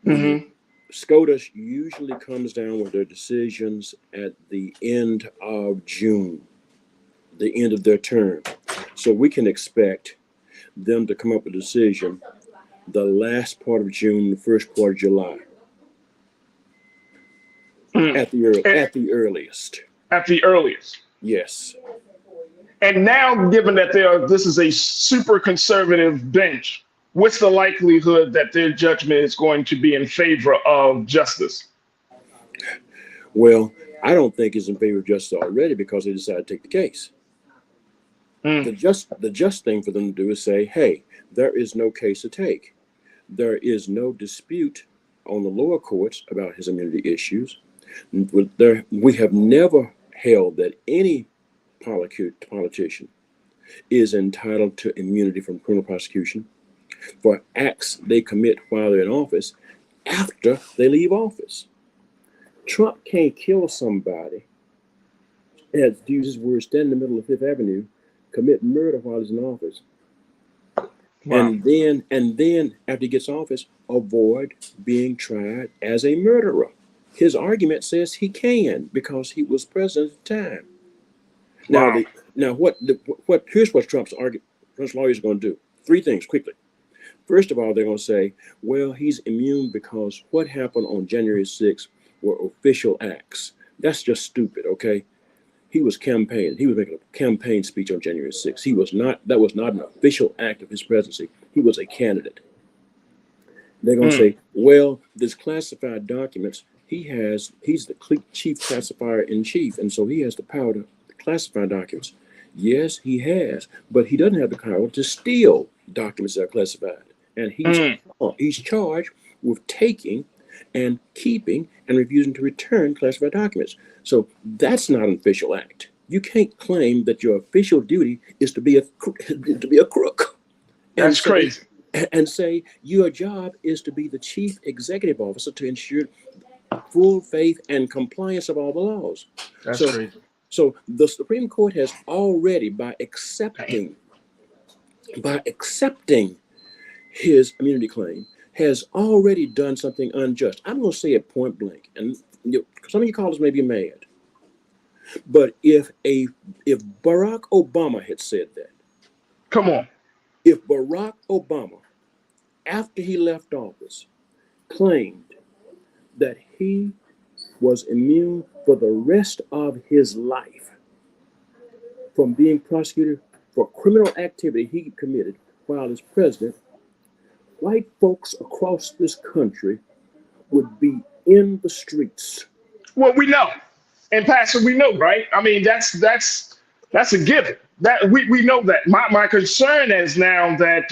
Mm-hmm. SCOTUS usually comes down with their decisions at the end of June, the end of their term. So we can expect them to come up with a decision the last part of June, the first part of July. At the earliest. At the earliest. Yes. And now, given that this is a super conservative bench, what's the likelihood that their judgment is going to be in favor of justice? Well, I don't think is in favor of justice already because they decided to take the case. The just thing for them to do is say, hey, there is no case to take. There is no dispute on the lower courts about his immunity issues. We have never held that any politician is entitled to immunity from criminal prosecution for acts they commit while they're in office after they leave office. Trump can't kill somebody, and to use his words, stand in the middle of Fifth Avenue, commit murder while he's in office. Wow. And then after he gets office, avoid being tried as a murderer. His argument says he can because he was president at the time. Now, here's what Trump's lawyers are going to do. Three things quickly. First of all, they're going to say, well, he's immune because what happened on January 6th were official acts. That's just stupid, okay? He was campaigning. He was making a campaign speech on January 6th. That was not an official act of his presidency. He was a candidate. They're going to say, well, this classified documents, he's the chief classifier in chief, and so he has the power to classify documents. Yes, he has, but he doesn't have the power to steal documents that are classified. And he's charged with taking and keeping and refusing to return classified documents. So that's not an official act. You can't claim that your official duty is to be a crook. That's crazy. And say your job is to be the chief executive officer to ensure full faith and compliance of all the laws. That's crazy. So the Supreme Court has already, by accepting his immunity claim, has already done something unjust. I'm going to say it point blank, and some of you callers may be mad, but if Barack Obama had said that, come on, if Barack Obama, after he left office, claimed that he was immune for the rest of his life from being prosecuted for criminal activity he committed while as president, white folks across this country would be in the streets. Well, we know, and Pastor, we know, right? I mean, that's a given. That we know that. My concern is now that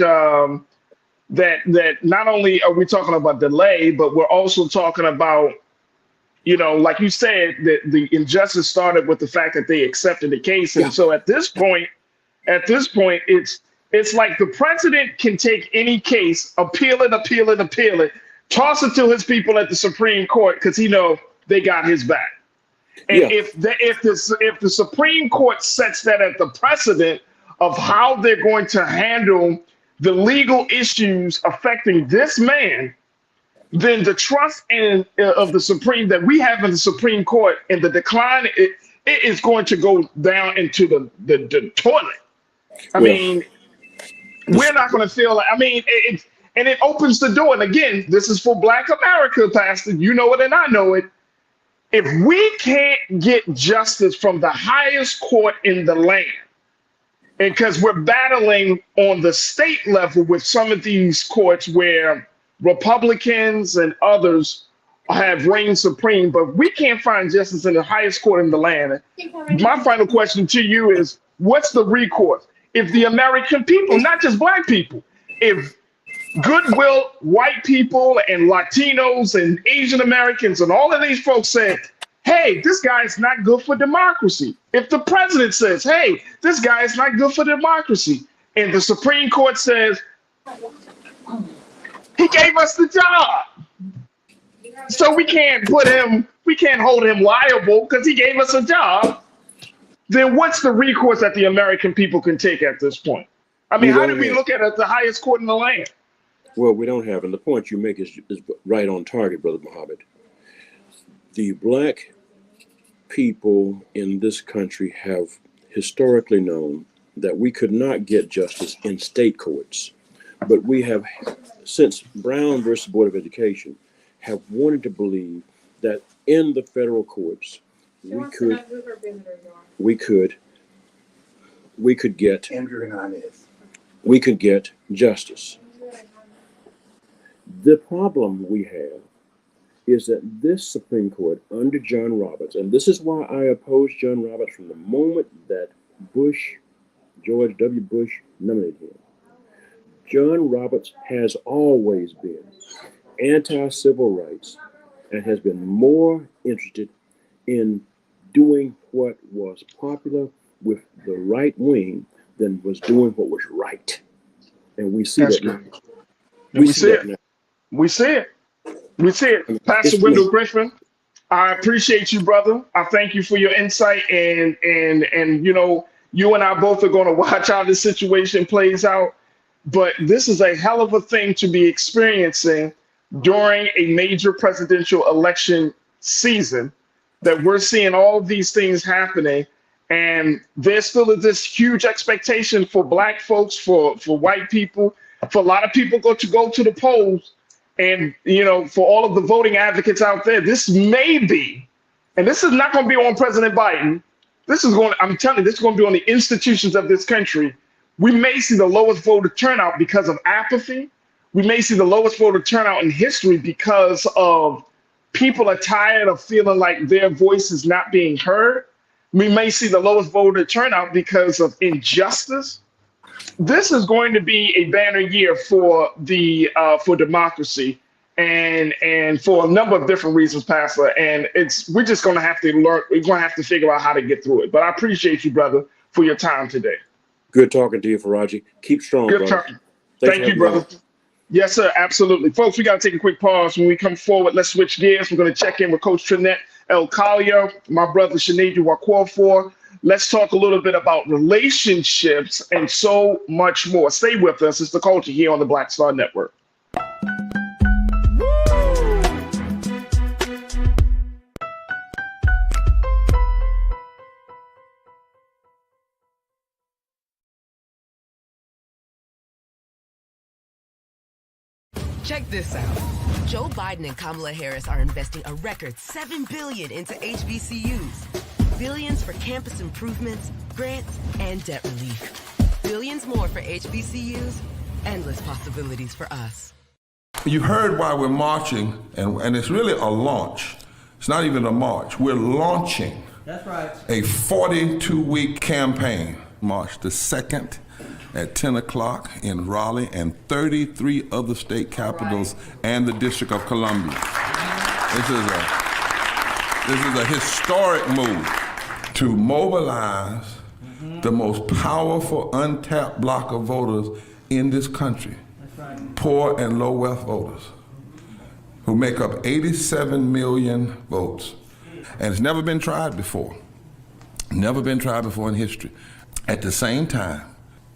that not only are we talking about delay, but we're also talking about, like you said, that the injustice started with the fact that they accepted the case, and so at this point, it's like the president can take any case, appeal it, toss it to his people at the Supreme Court because they got his back. And if the Supreme Court sets that at the precedent of how they're going to handle the legal issues affecting this man, then the trust of the Supreme that we have in the Supreme Court and the decline, it is going to go down into the toilet. I mean, we're not going to feel like, it opens the door. And again, this is for Black America, Pastor. You know it and I know it. If we can't get justice from the highest court in the land, and because we're battling on the state level with some of these courts where Republicans and others have reigned supreme, but we can't find justice in the highest court in the land. My final question to you is, what's the recourse? If the American people, not just Black people, if goodwill white people and Latinos and Asian Americans and all of these folks said, hey, this guy is not good for democracy. If the president says, hey, this guy is not good for democracy, and the Supreme Court says, he gave us the job, so we can't hold him liable because he gave us a job, then what's the recourse that the American people can take at this point? I mean, how do we look at it as the highest court in the land? Well, we don't have, and the point you make is right on target, Brother Muhammad. The Black people in this country have historically known that we could not get justice in state courts, but we have, since Brown versus Board of Education, have wanted to believe that in the federal courts we could get justice. The problem we have is that this Supreme Court under John Roberts, and this is why I opposed John Roberts from the moment that George W. Bush nominated him. John Roberts has always been anti-civil rights and has been more interested in doing what was popular with the right wing than was doing what was right. And we see that now. We see it. We see it. We see it. Pastor Wendell Griffin, I appreciate you, brother. I thank you for your insight, and you know, you and I both are going to watch how this situation plays out. But this is a hell of a thing to be experiencing during a major presidential election season, that we're seeing all of these things happening. And there still is this huge expectation for Black folks, for white people, for a lot of people to go to the polls. And, you know, for all of the voting advocates out there, this may be, and this is not going to be on President Biden. I'm telling you, this is going to be on the institutions of this country. We may see the lowest voter turnout because of apathy. We may see the lowest voter turnout in history because of people are tired of feeling like their voice is not being heard. We may see the lowest voter turnout because of injustice. This is going to be a banner year for democracy, and for a number of different reasons, Pastor. And we're just going to have to learn. We're going to have to figure out how to get through it. But I appreciate you, brother, for your time today. Good talking to you, Farajii. Keep strong, Good brother. Thank you, brother. Yes, sir. Absolutely. Folks, we got to take a quick pause. When we come forward, let's switch gears. We're going to check in with Coach Trinette El Collier, my brother Sinead Wakofor. Let's talk a little bit about relationships and so much more. Stay with us. It's The Culture here on the Black Star Network. Check this out. Joe Biden and Kamala Harris are investing a record $7 billion into HBCUs. Billions for campus improvements, grants, and debt relief. Billions more for HBCUs. Endless possibilities for us. You heard why we're marching, and it's really a launch. It's not even a march. We're launching. That's right. A 42-week campaign. March the 2nd at 10 o'clock in Raleigh and 33 other state capitals and the District of Columbia. This is a historic move to mobilize the most powerful untapped block of voters in this country. That's right. Poor and low wealth voters who make up 87 million votes. And it's never been tried before. Never been tried before in history. At the same time,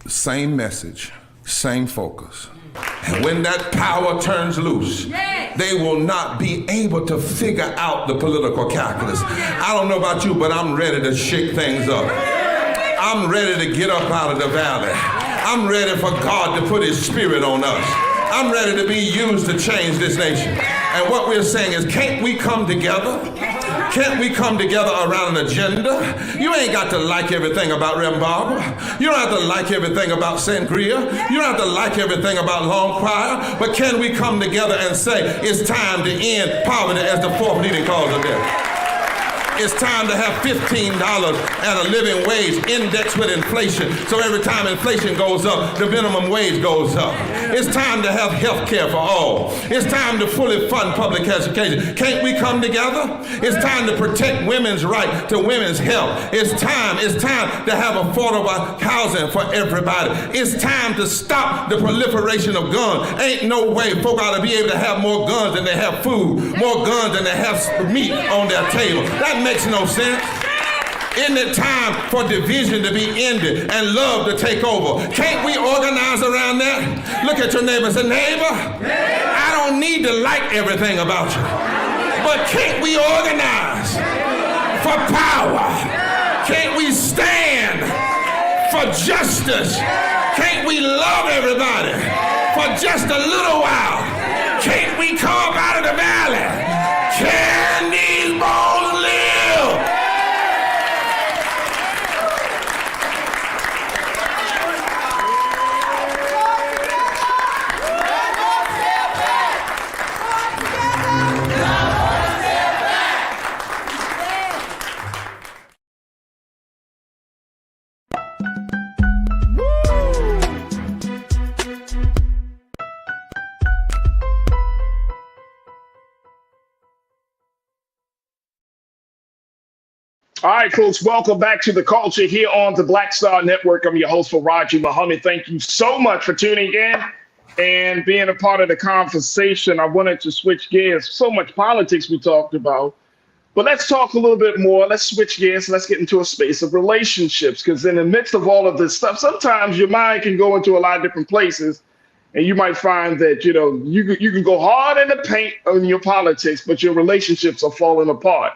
same message, same focus. And when that power turns loose, they will not be able to figure out the political calculus. I don't know about you, but I'm ready to shake things up. I'm ready to get up out of the valley. I'm ready for God to put his spirit on us. I'm ready to be used to change this nation. And what we're saying is, can't we come together? Can't we come together around an agenda? You ain't got to like everything about Reverend Barber. You don't have to like everything about Sangria. You don't have to like everything about Long Choir. But can we come together and say, it's time to end poverty as the fourth leading cause of death? It's time to have $15 and a living wage indexed with inflation. So every time inflation goes up, the minimum wage goes up. It's time to have health care for all. It's time to fully fund public education. Can't we come together? It's time to protect women's right to women's health. It's time to have affordable housing for everybody. It's time to stop the proliferation of guns. Ain't no way folk ought to be able to have more guns than they have food, more guns than they have meat on their table. That makes no sense. Isn't it time for division to be ended and love to take over? Can't we organize around that? Look at your neighbor and say, neighbor, I don't need to like everything about you, but can't we organize for power? Can't we stand for justice? Can't we love everybody for just a little while? Can't we come up out of the valley? Can these bones live? All right, folks, welcome back to the culture here on the Black Star Network. I'm your host, Farajii Muhammad. Thank you so much for tuning in and being a part of the conversation. I wanted to switch gears. So much politics we talked about, but let's talk a little bit more. Let's switch gears. Let's get into a space of relationships, because in the midst of all of this stuff, sometimes your mind can go into a lot of different places, and you might find that, you can go hard in the paint on your politics, but your relationships are falling apart.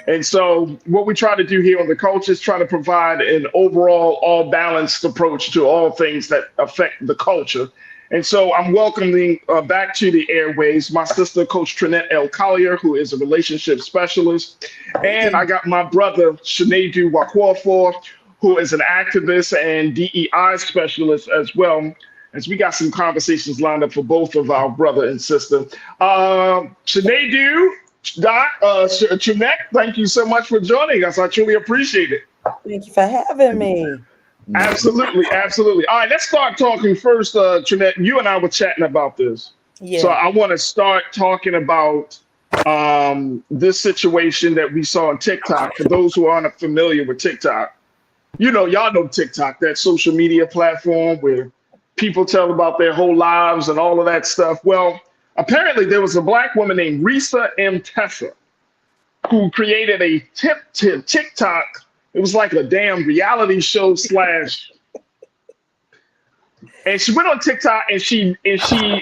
And so what we try to do here on the culture is try to provide an overall all balanced approach to all things that affect the culture. And so I'm welcoming back to the airways my sister, Coach Trinette L. Collier, who is a relationship specialist. And I got my brother, Sinedu Wakwafor, who is an activist and DEI specialist as well, as we got some conversations lined up for both of our brother and sister. Sinedu, Trinette, thank you so much for joining us. I truly appreciate it. Thank you for having me. Absolutely, absolutely. All right, let's start talking first. Trinette, you and I were chatting about this. Yeah. So I want to start talking about this situation that we saw on TikTok. For those who aren't familiar with TikTok, y'all know TikTok, that social media platform where people tell about their whole lives and all of that stuff. Well, apparently there was a Black woman named Risa M. Tessa who created a TikTok. It was like a damn reality show slash. And she went on TikTok and she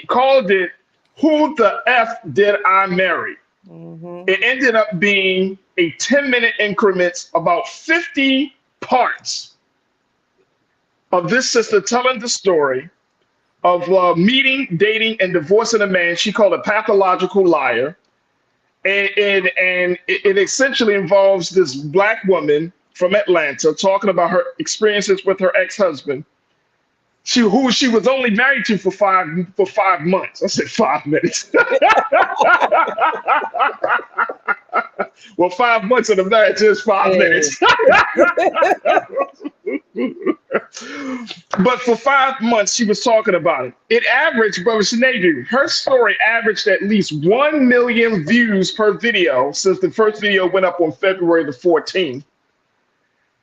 called it "Who the F Did I Marry?" Mm-hmm. It ended up being a 10-minute increments, about 50 parts of this sister telling the story of meeting, dating, and divorcing a man she called a pathological liar. And it essentially involves this Black woman from Atlanta talking about her experiences with her ex-husband, who she was only married to for 5 months. I said 5 minutes. Well, 5 months of the marriage is 5 minutes. But for 5 months, she was talking about it. It averaged, Brother Sinedu, her story averaged at least 1 million views per video since the first video went up on February the 14th.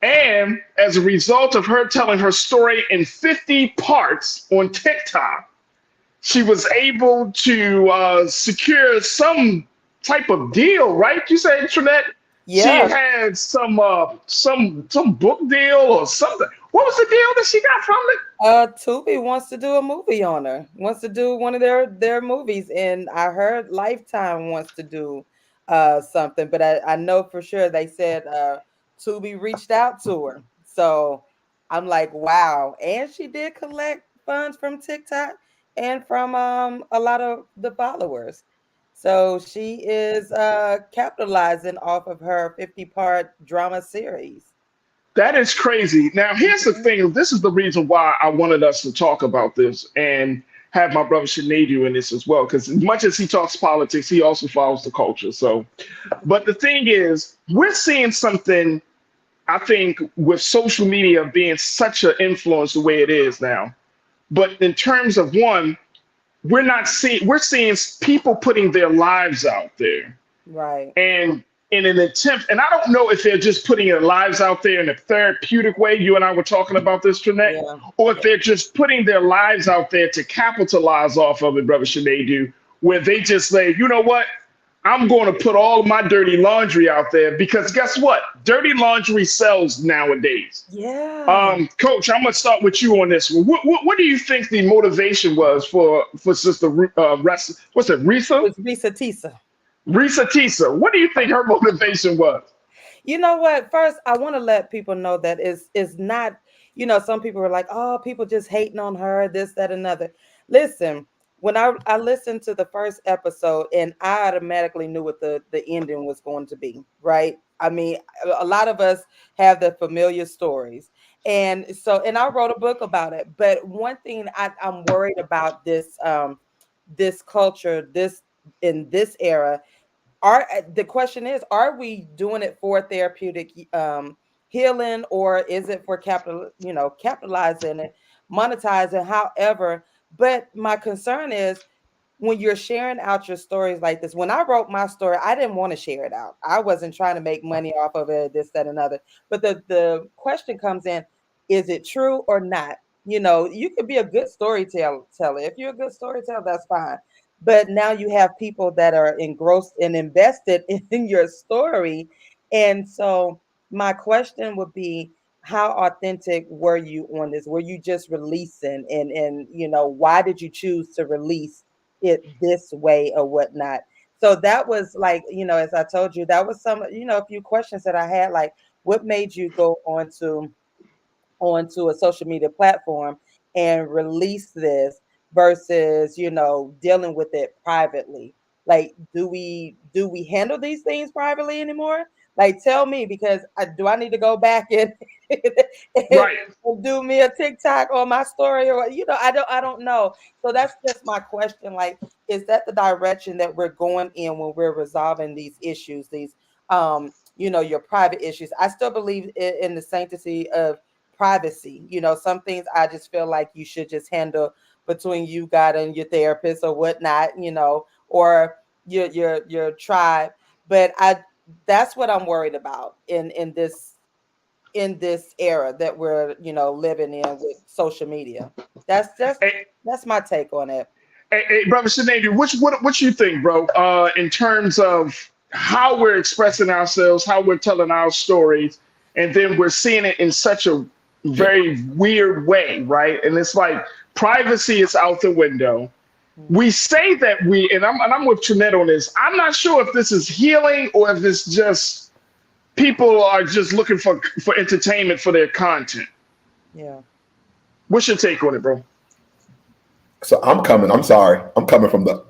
And as a result of her telling her story in 50 parts on TikTok, she was able to secure some type of deal, right? You said, Trinette? Yeah. She had some book deal or something. What was the deal that she got from it? Tubi wants to do a movie on her. Wants to do one of their movies, and I heard Lifetime wants to do something, but I know for sure they said Tubi reached out to her. So I'm like, wow. And she did collect funds from TikTok and from a lot of the followers. So she is capitalizing off of her 50-part drama series. That is crazy. Now, here's the thing. This is the reason why I wanted us to talk about this and have my brother Sinedu in this as well, because as much as he talks politics, he also follows the culture. So, but the thing is, we're seeing something, I think, with social media being such an influence the way it is now. But in terms of we're seeing people putting their lives out there. Right. And in an attempt, and I don't know if they're just putting their lives out there in a therapeutic way. You and I were talking about this, Trinette, or if they're just putting their lives out there to capitalize off of it, Brother Sinedu, where they just say, you know what? I'm going to put all of my dirty laundry out there, because guess what? Dirty laundry sells nowadays. Yeah. Coach, I'm going to start with you on this one. What do you think the motivation was for Sister Risa? What's it, Risa? It's Risa Tisa. Risa Tisa. What do you think her motivation was? You know what? First, I want to let people know that it's not, some people are like, oh, people just hating on her, this, that, another. Listen, when I listened to the first episode, and I automatically knew what the ending was going to be, right? I mean, a lot of us have the familiar stories. And I wrote a book about it. But one thing I'm worried about this culture, in this era, the question is, are we doing it for therapeutic healing, or is it for capitalizing it, monetizing, however? But my concern is, when you're sharing out your stories like this, when I wrote my story, I didn't want to share it out. I wasn't trying to make money off of it, this, that, and other. But the question comes in, is it true or not? You know, you could be a good storyteller. If you're a good storyteller, that's fine. But now you have people that are engrossed and invested in your story. And so my question would be, how authentic were you on this? Were you just releasing? And you know, why did you choose to release it this way or whatnot? So that was like, you know, as I told you, that was some, you know, a few questions that I had, like, what made you go onto a social media platform and release this versus, you know, dealing with it privately? Like, do we handle these things privately anymore? Like, tell me, because do I need to go back and, Right. and do me a TikTok on my story, or, you know, I don't know. So that's just my question. Like, is that the direction that we're going in when we're resolving these issues, these you know, your private issues? I still believe in the sanctity of privacy. You know, some things I just feel like you should just handle between you, God, and your therapist or whatnot, you know, or your tribe. But that's what I'm worried about in this era that we're, you know, living in with social media. That's my take on it. Hey, brother Sinead, what you think, bro? In terms of how we're expressing ourselves, how we're telling our stories, and then we're seeing it in such a very weird way, right? And it's like privacy is out the window. We say that and I'm with Trinette on this. I'm not sure if this is healing or if it's just people are just looking for entertainment for their content. Yeah. What's your take on it, bro? So I'm coming from the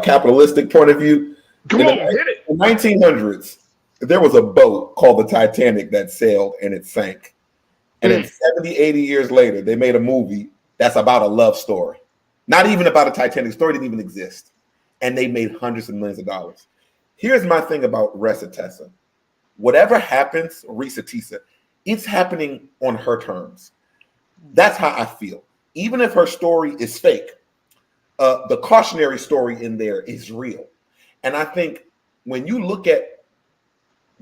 capitalistic point of view. Come on, hit it. In the 1900s, there was a boat called the Titanic that sailed and it sank. And then 70, 80 years later, they made a movie that's about a love story. Not even about a Titanic. Story didn't even exist. And they made hundreds of millions of dollars. Here's my thing about Resatessa. Whatever happens, Resatessa, it's happening on her terms. That's how I feel. Even if her story is fake, the cautionary story in there is real. And I think when you look at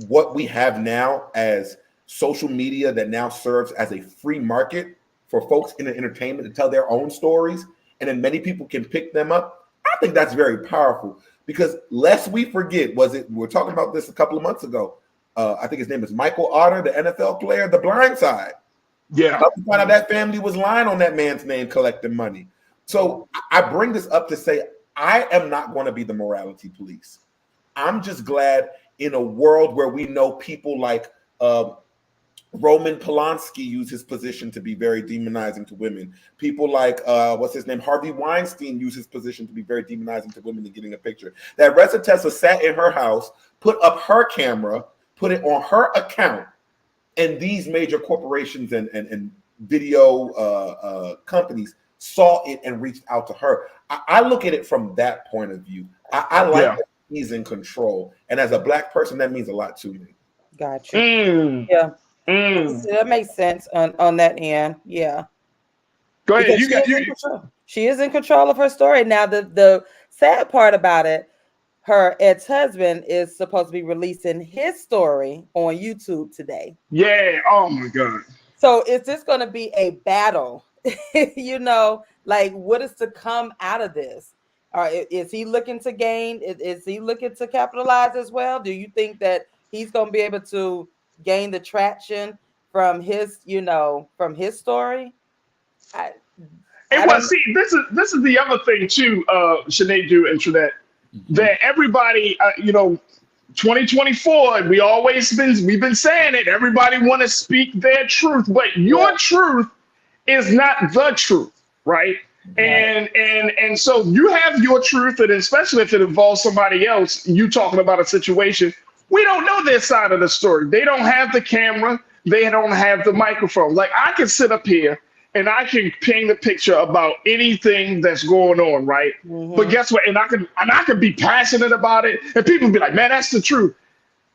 what we have now as social media that now serves as a free market for folks in the entertainment to tell their own stories, and then many people can pick them up, I think that's very powerful. Because lest we forget, we were talking about this a couple of months ago. I think his name is Michael Otter, the NFL player, The Blind Side. Yeah. Find out that family was lying on that man's name, collecting money. So I bring this up to say, I am not going to be the morality police. I'm just glad in a world where we know people like Roman Polanski use his position to be very demonizing to women. People like, Harvey Weinstein use his position to be very demonizing to women and getting a picture. That Resatessa sat in her house, put up her camera, put it on her account, and these major corporations and video companies saw it and reached out to her. I look at it from that point of view. I like that he's in control. And as a Black person, that means a lot to me. Gotcha. Yeah. That makes sense on that end. Yeah. Go ahead. She is in control of her story. Now, the sad part about it, her ex-husband is supposed to be releasing his story on YouTube today. Yeah. Oh my God. So is this going to be a battle? You know, like, what is to come out of this? Is he looking to gain? Is he looking to capitalize as well? Do you think that he's going to be able to gain the traction from his, from his story? See, this is the other thing too, Sinead and Trinette, that everybody, 2024, we've been saying it. Everybody want to speak their truth, but your truth is not the truth, right? And so you have your truth, and especially if it involves somebody else, you talking about a situation, we don't know their side of the story. They don't have the camera, they don't have the microphone. Like, I can sit up here and I can paint a picture about anything that's going on, right? But guess what? And I can be passionate about it, and people be like, "Man, that's the truth."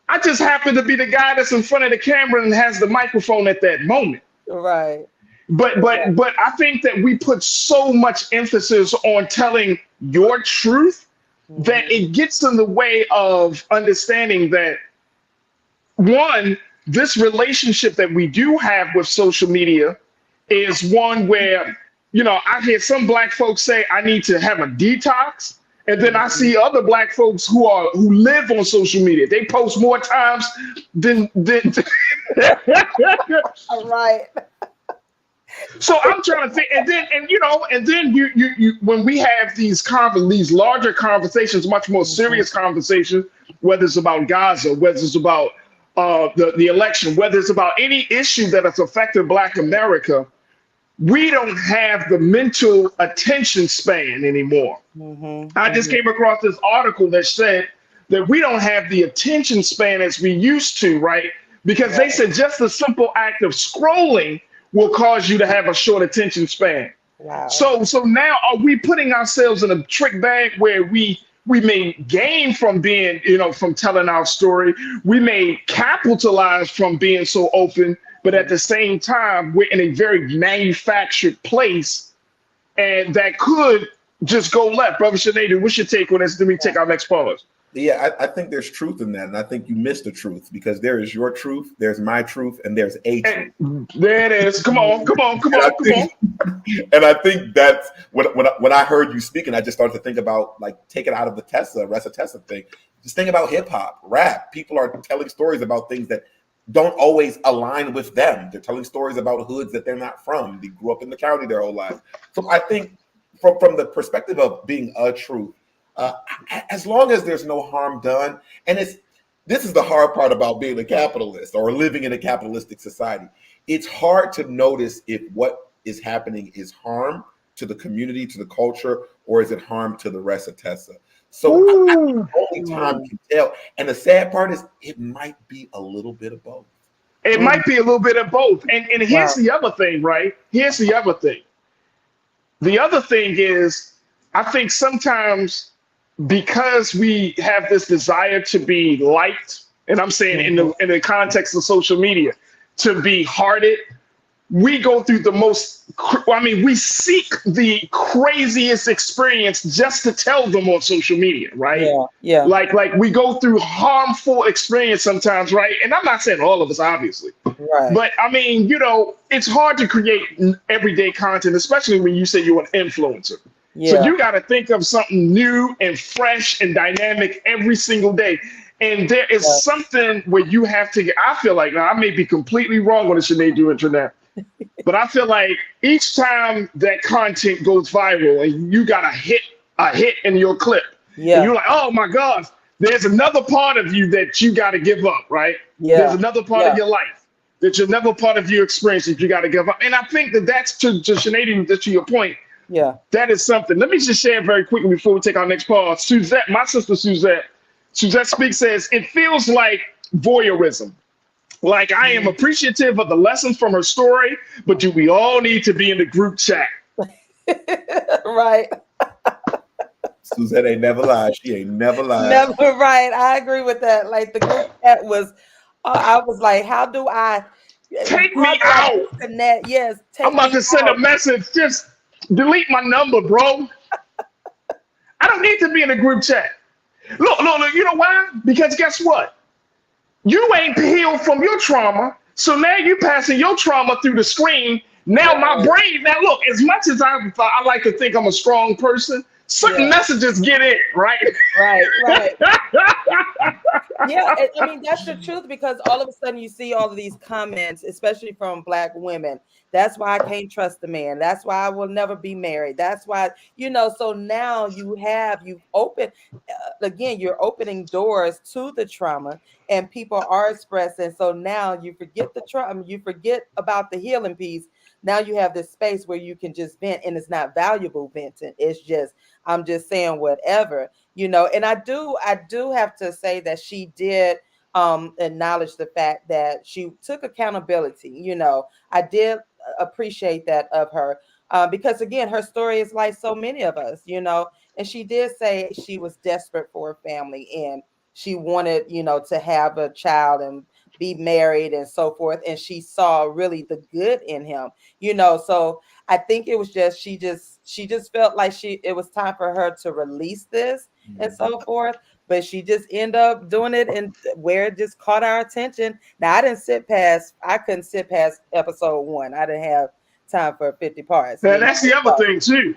I just happen to be the guy that's in front of the camera and has the microphone at that moment. Right. But I think that we put so much emphasis on telling your truth, that it gets in the way of understanding that, one, this relationship that we do have with social media is one where, I hear some Black folks say I need to have a detox. And then I see other Black folks who live on social media. They post more times than All right. So I'm trying to think, and then you when we have these larger conversations, much more serious conversations, whether it's about Gaza, whether it's about the election, whether it's about any issue that has affected Black America, we don't have the mental attention span anymore. I just came across this article that said that we don't have the attention span as we used to, right? Because they said just the simple act of scrolling will cause you to have a short attention span. Wow. So now are we putting ourselves in a trick bag where we may gain from being, from telling our story. We may capitalize from being so open, but at the same time, we're in a very manufactured place, and that could just go left. Brother Sinead, what's your take on this? Let me take our next pause. Yeah, I think there's truth in that, and I think you missed the truth, because there is your truth, there's my truth, and there's a truth. There it is. Come on. And I think that's when I heard you speaking, I just started to think about, like, take it out of the rest of Tessa thing. Just think about hip hop, rap. People are telling stories about things that don't always align with them. They're telling stories about hoods that they're not from. They grew up in the county their whole life. So I think from the perspective of being a truth, as long as there's no harm done, and this is the hard part about being a capitalist or living in a capitalistic society. It's hard to notice if what is happening is harm to the community, to the culture, or is it harm to the rest of Tessa? So only time can tell. And the sad part is it might be a little bit of both. It might be a little bit of both. And here's the other thing, right? Here's the other thing. The other thing is, I think sometimes because we have this desire to be liked, and I'm saying in the context of social media, to be hearted, we go through we seek the craziest experience just to tell them on social media, right? Yeah. Like we go through harmful experience sometimes, right? And I'm not saying all of us, obviously. Right. But I mean, it's hard to create everyday content, especially when you say you're an influencer. Yeah. So you got to think of something new and fresh and dynamic every single day. And there is something where you have to I feel like, now I may be completely wrong on the Sinead you internet, but I feel like each time that content goes viral and you got a hit in your clip, and you're like, oh my gosh, there's another part of you that you got to give up, right? Yeah. There's another part of your life that's another part of your experience that you got to give up. And I think that's to Sinead, to your point. Yeah. That is something. Let me just share very quickly before we take our next pause. Suzette, my sister Suzette Speaks says, it feels like voyeurism. Like, I am appreciative of the lessons from her story, but do we all need to be in the group chat? Right. Suzette ain't never lied. She ain't never lied. Never, right. I agree with that. Like, the group chat was, I was like, how do I take me out? Connect? Yes. I'm about to send a message. Just delete my number, bro. I don't need to be in a group chat. Look, you know why? Because guess what? You ain't healed from your trauma. So now you passing your trauma through the screen. Now my brain, look, as much as I like to think I'm a strong person, certain messages get in, right? Right. Yeah, I mean, that's the truth, because all of a sudden you see all of these comments, especially from Black women. That's why I can't trust a man. That's why I will never be married. That's why, so now you've opened, again, you're opening doors to the trauma, and people are expressing. So now you forget the trauma, you forget about the healing piece. Now you have this space where you can just vent, and it's not valuable venting. It's just, I'm just saying whatever, and I do have to say that she did acknowledge the fact that she took accountability. I did appreciate that of her, because again, her story is like so many of us, and she did say she was desperate for a family, and she wanted, to have a child and be married and so forth. And she saw really the good in him, so I think it was just, she she just felt like it was time for her to release this and so forth. But she just ended up doing it, and where it just caught our attention. Now I couldn't sit past episode 1. I didn't have time for 50 parts. And that's the other thing too.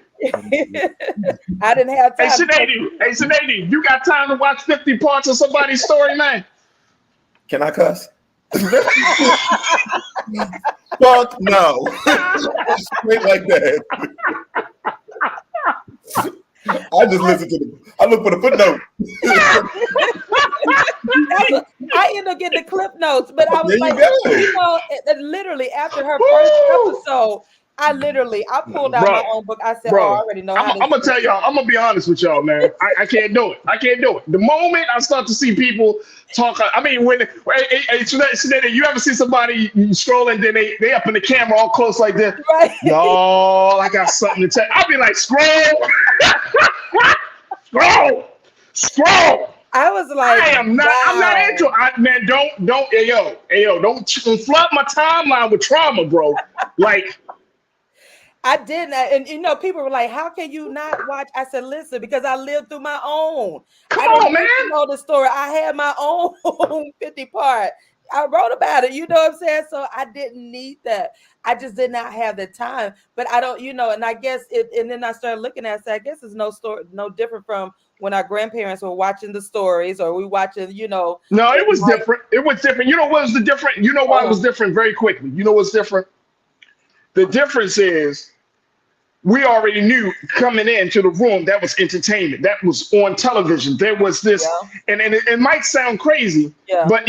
I didn't have time. Hey, Sinead, you got time to watch 50 parts of somebody's story, man? Can I cuss? Fuck no. Straight like that. I just listen to I look for the footnote. I ended up getting the clip notes, but I was literally after her first episode, I pulled out my own book. I said, I already know how I'm gonna tell y'all, I'm gonna be honest with y'all, man. I can't do it. I can't do it. The moment I start to see people talk, I mean, you ever see somebody scrolling, then they up in the camera all close like this? Right. Y'all, I got something to tell you. I'll be like, scroll. Scroll. I was like, I'm not into it. Man, don't flood my timeline with trauma, bro. Like, I didn't, and people were like, "How can you not watch?" I said, "Listen, because I lived through my own. Come on, man. You know the story. I had my own 50 part. I wrote about it. You know what I'm saying? So I didn't need that. I just did not have the time. But I don't, and I guess it. And then I started looking at it. So I guess it's no different from when our grandparents were watching the stories, or we watching, No, it was different. It was different. You know what was the different? You know why it was different? Very quickly. You know what's different? The difference is we already knew coming into the room that was entertainment. That was on television. There was this, and it might sound crazy, but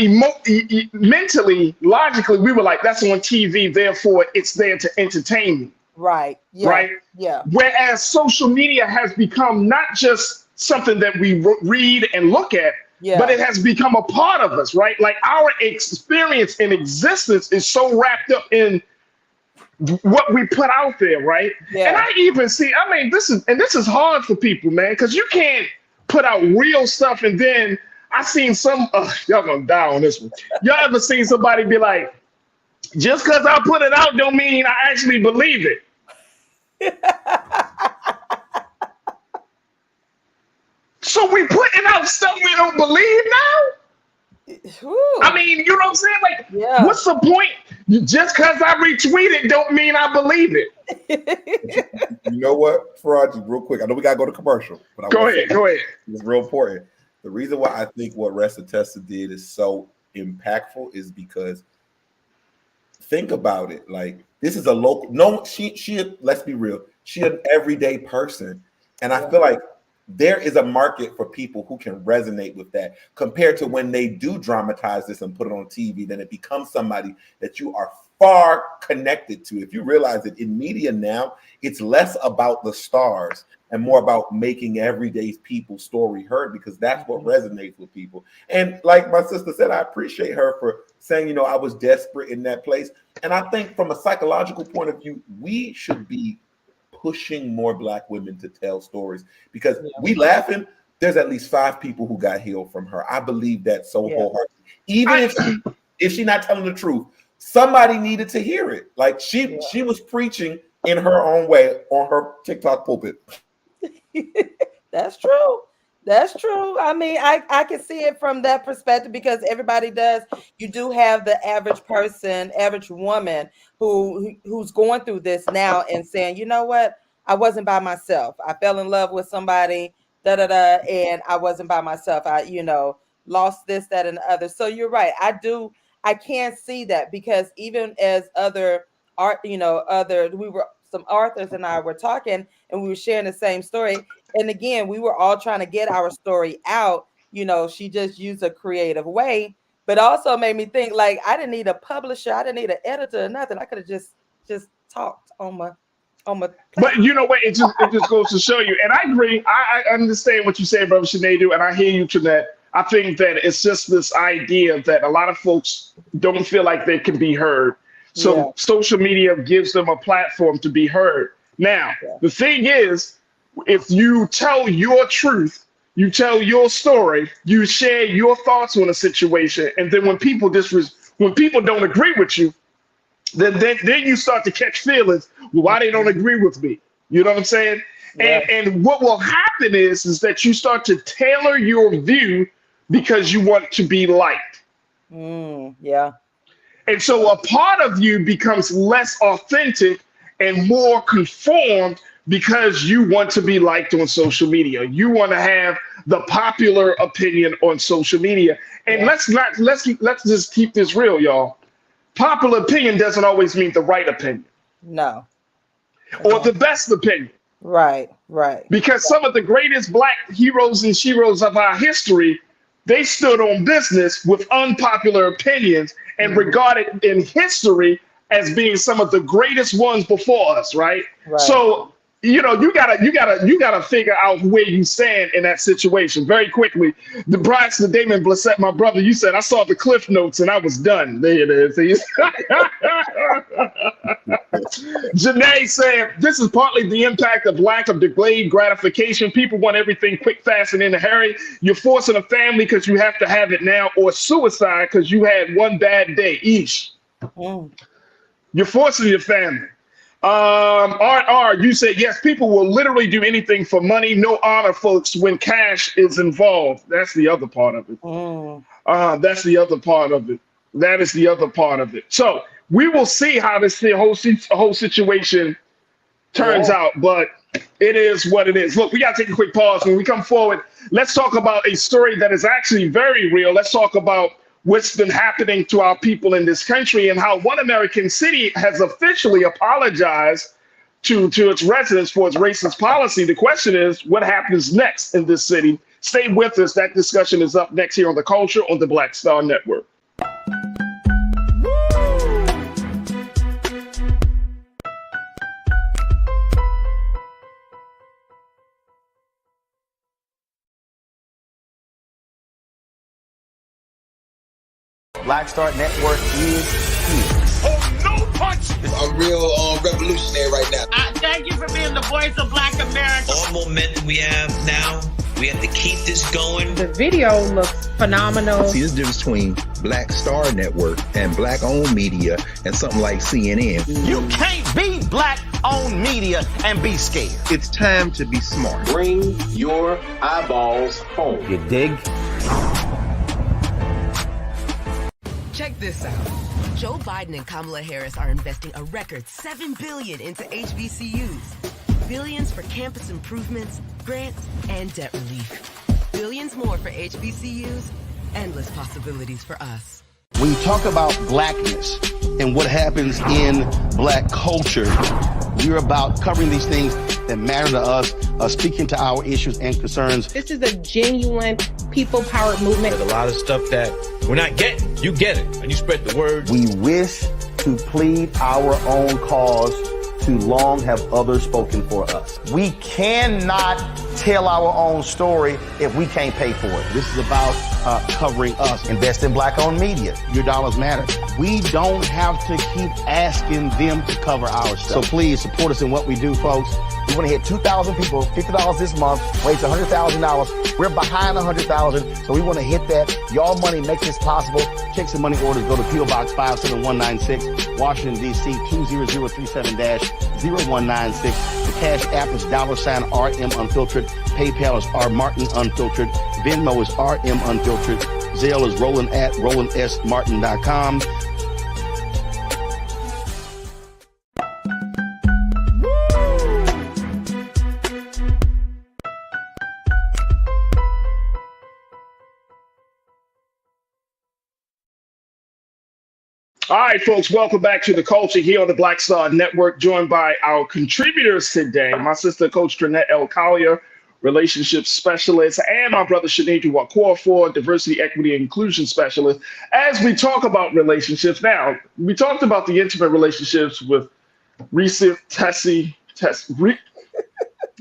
mentally, logically, we were like, that's on TV, therefore it's there to entertain me. Right. Yeah. Right. Yeah. Whereas social media has become not just something that we read and look at, but it has become a part of us, right? Like our experience in existence is so wrapped up in what we put out there, right? Yeah. And I even see, this is hard for people, man, because you can't put out real stuff and then I seen some, y'all gonna die on this one. Y'all ever seen somebody be like, just because I put it out don't mean I actually believe it. So we putting out stuff we don't believe now? Ooh. I mean, you know what I'm saying? Like, what's the point? Just because I retweet it don't mean I believe it. You know what, Farajii, real quick. I know we got to go to commercial. But go ahead. It's real important. The reason why I think what Resta Testa did is so impactful is because think about it. Like, this is a local, she let's be real. She an everyday person. And I feel like there is a market for people who can resonate with that compared to when they do dramatize this and put it on TV, then it becomes somebody that you are far connected to. If you realize that in media now, it's less about the stars and more about making everyday people's story heard, because that's what resonates with people. And like my sister said, I appreciate her for saying, I was desperate in that place. And I think from a psychological point of view, we should be pushing more Black women to tell stories, because we laughing, there's at least 5 people who got healed from her. I believe that so wholeheartedly. Even if she's not telling the truth, somebody needed to hear it. Like she was preaching in her own way on her TikTok pulpit. That's true. That's true. I mean, I can see it from that perspective, because everybody does. You do have the average person, average woman who's going through this now and saying, you know what? I wasn't by myself. I fell in love with somebody, and I wasn't by myself. I, lost this, that, and the other. So you're right. I can't see that, because even as other art, some authors and I were talking and we were sharing the same story. And again, we were all trying to get our story out. She just used a creative way, but also made me think, like, I didn't need a publisher. I didn't need an editor or nothing. I could have just talked on my. But you know what? It just goes to show you. And I agree. I understand what you say, Brother Sinead, and I hear you to that. I think that it's just this idea that a lot of folks don't feel like they can be heard. So social media gives them a platform to be heard. Now, the thing is, if you tell your truth, you tell your story, you share your thoughts on a situation, and then when people don't agree with you, then you start to catch feelings. Well, why they don't agree with me? You know what I'm saying? Yeah. And what will happen is that you start to tailor your view because you want to be liked. Yeah. And so a part of you becomes less authentic and more conformed because you want to be liked on social media. You want to have the popular opinion on social media. And let's just keep this real, y'all. Popular opinion doesn't always mean the right opinion. No. Or the best opinion. Right. Because some of the greatest Black heroes and sheroes of our history, they stood on business with unpopular opinions and regarded in history as being some of the greatest ones before us, right? So, you know, you gotta figure out where you stand in that situation very quickly. The Bryce, the Damon Blissett, my brother, you said I saw the cliff notes and I was done. There it is. Janae said, this is partly the impact of lack of delayed gratification. People want everything quick, fast, and in a hurry. You're forcing a family because you have to have it now, or suicide because you had one bad day each. You're forcing your family. You said, yes, people will literally do anything for money. No honor, folks, when cash is involved. That's the other part of it. That's the other part of it. That is the other part of it. So we will see how this whole situation turns out, but it is what it is. Look, we got to take a quick pause. When we come forward, let's talk about a story that is actually very real. Let's talk about what's been happening to our people in this country and how one American city has officially apologized to its residents for its racist policy. The question is, what happens next in this city? Stay with us. That discussion is up next here on The Culture on the Black Star Network. Black Star Network is here. Oh, no punch! I'm real revolutionary right now. Thank you for being the voice of Black America. All momentum we have now, we have to keep this going. The video looks phenomenal. See, there's a difference between Black Star Network and Black-owned media and something like CNN. You can't be Black-owned media and be scared. It's time to be smart. Bring your eyeballs home. You dig? Check this out. Joe Biden and Kamala Harris are investing a record $7 billion into HBCUs. Billions for campus improvements, grants, and debt relief. Billions more for HBCUs. Endless possibilities for us. When you talk about blackness and what happens in Black culture, we're about covering these things that matter to us, speaking to our issues and concerns. This is a genuine people-powered movement. There's a lot of stuff that we're not getting. You get it, and you spread the word. We wish to plead our own cause. Too long have others spoken for us. We cannot tell our own story if we can't pay for it. This is about covering us. Invest in Black-owned media. Your dollars matter. We don't have to keep asking them to cover our stuff. So please support us in what we do, folks. We want to hit 2,000 people, $50 this month, raise $100,000. We're behind 100,000, so we want to hit that. Y'all money makes this possible. Checks and money orders go to P.O. Box 57196, Washington, D.C. 20037-0196. The Cash App is $RM Unfiltered. PayPal is R Martin Unfiltered. Venmo is RM Unfiltered. Zelle is roland@rolandsmartin.com. All right, folks, welcome back to The Culture here on the Black Star Network, joined by our contributors today, my sister, Coach Trinette L. Collier, Relationship Specialist, and my brother, Shanidri Wakorfor, Diversity, Equity, and Inclusion Specialist. As we talk about relationships, now, we talked about the intimate relationships with Risa Tessa.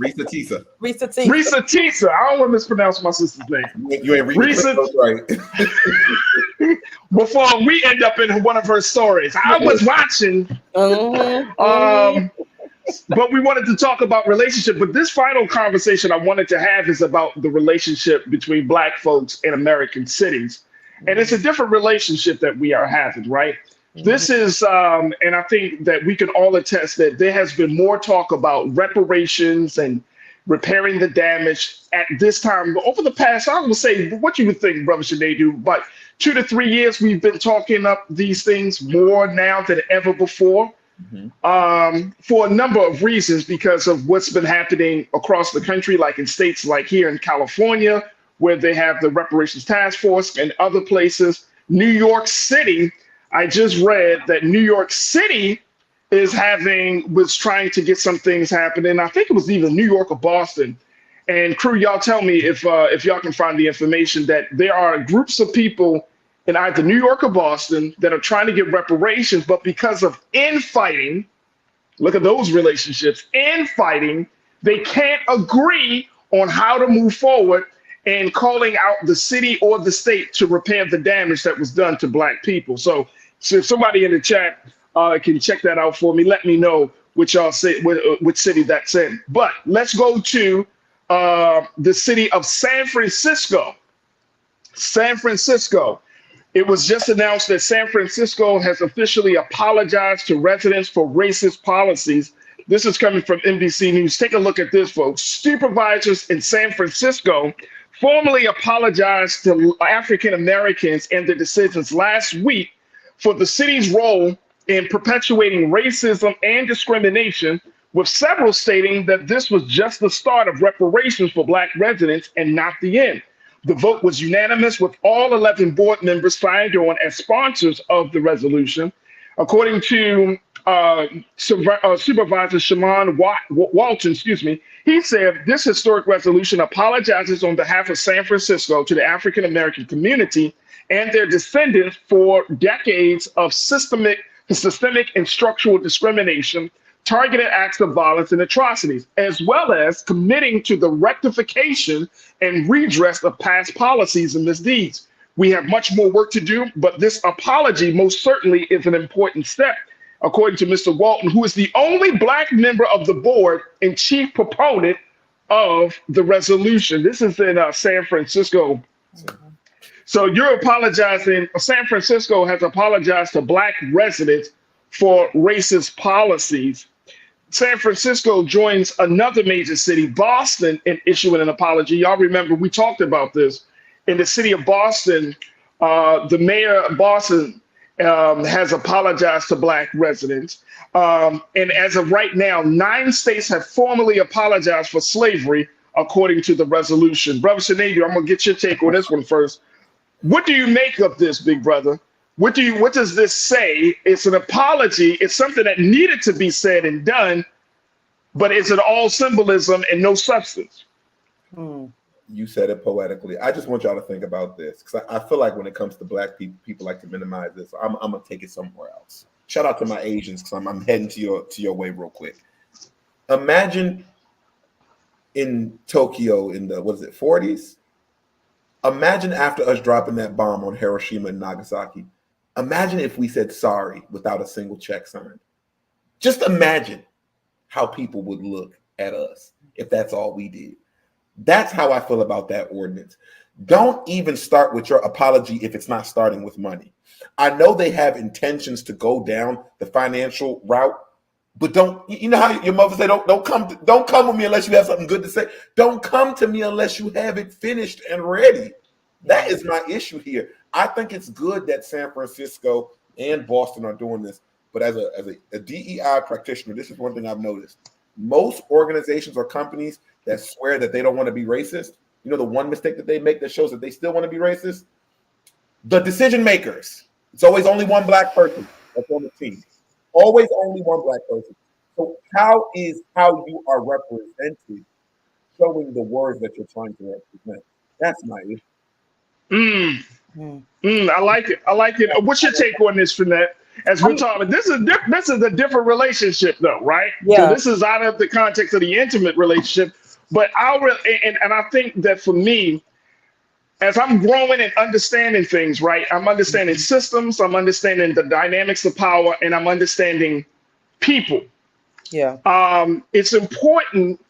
Risa Tisa. Risa Tisa. I don't want to mispronounce my sister's name. You ain't Risa. Right. Before we end up in one of her stories, I was watching. But we wanted to talk about relationship. But this final conversation I wanted to have is about the relationship between Black folks in American cities, and it's a different relationship that we are having, right? This is, and I think that we can all attest that there has been more talk about reparations and repairing the damage at this time. Over the past, I would say, what you would think, Brother Sinedu, but 2 to 3 years, we've been talking up these things more now than ever before. For a number of reasons, because of what's been happening across the country, like in states like here in California, where they have the Reparations Task Force and other places. New York City, I just read that New York City was trying to get some things happening. I think it was either New York or Boston. And crew, y'all tell me if y'all can find the information that there are groups of people in either New York or Boston that are trying to get reparations, but because of infighting, look at those relationships, infighting, they can't agree on how to move forward and calling out the city or the state to repair the damage that was done to Black people. So if somebody in the chat can check that out for me, let me know which city that's in. But let's go to the city of San Francisco. San Francisco. It was just announced that San Francisco has officially apologized to residents for racist policies. This is coming from NBC News. Take a look at this, folks. Supervisors in San Francisco formally apologized to African Americans and their decisions last week for the city's role in perpetuating racism and discrimination, with several stating that this was just the start of reparations for Black residents and not the end. The vote was unanimous, with all 11 board members signed on as sponsors of the resolution. According to Supervisor Shaman Walton, he said this historic resolution apologizes on behalf of San Francisco to the African American community and their descendants for decades of systemic and structural discrimination, targeted acts of violence and atrocities, as well as committing to the rectification and redress of past policies and misdeeds. We have much more work to do, but this apology most certainly is an important step, according to Mr. Walton, who is the only Black member of the board and chief proponent of the resolution. This is in San Francisco. So you're apologizing. San Francisco has apologized to Black residents for racist policies. San Francisco joins another major city, Boston, in issuing an apology. Y'all remember we talked about this. In the city of Boston, the mayor of Boston has apologized to Black residents. And as of right now, 9 states have formally apologized for slavery, according to the resolution. Brother Sinedu, I'm gonna get your take on this one first. What do you make of this, big brother? What does this say? It's an apology. It's something that needed to be said and done, but is it all symbolism and no substance? You said it poetically. I just want y'all to think about this, because I feel like when it comes to Black people, people like to minimize this. I'm gonna take it somewhere else. Shout out to my Asians, because I'm heading to your way real quick. Imagine in Tokyo in the 40s. Imagine after us dropping that bomb on Hiroshima and Nagasaki. Imagine if we said sorry without a single check signed. Just imagine how people would look at us if that's all we did. That's how I feel about that ordinance. Don't even start with your apology if it's not starting with money. I know they have intentions to go down the financial route, but don't, you know how your mother say, don't come with me unless you have something good to say. Don't come to me unless you have it finished and ready. That is my issue here. I think it's good that San Francisco and Boston are doing this, but as a DEI practitioner, this is one thing I've noticed. Most organizations or companies that swear that they don't want to be racist, you know, the one mistake that they make that shows that they still want to be racist, the decision makers. It's always only one Black person that's on the team. Always only one Black person. So how is how you are represented showing the words that you're trying to represent? That's my issue. I like it. I like it. What's your take on this, Finette? As we're talking, this is a different relationship, though, right? Yeah. So this is out of the context of the intimate relationship. But I think that for me, as I'm growing and understanding things, right? I'm understanding systems, I'm understanding the dynamics of power, and I'm understanding people. Yeah. It's important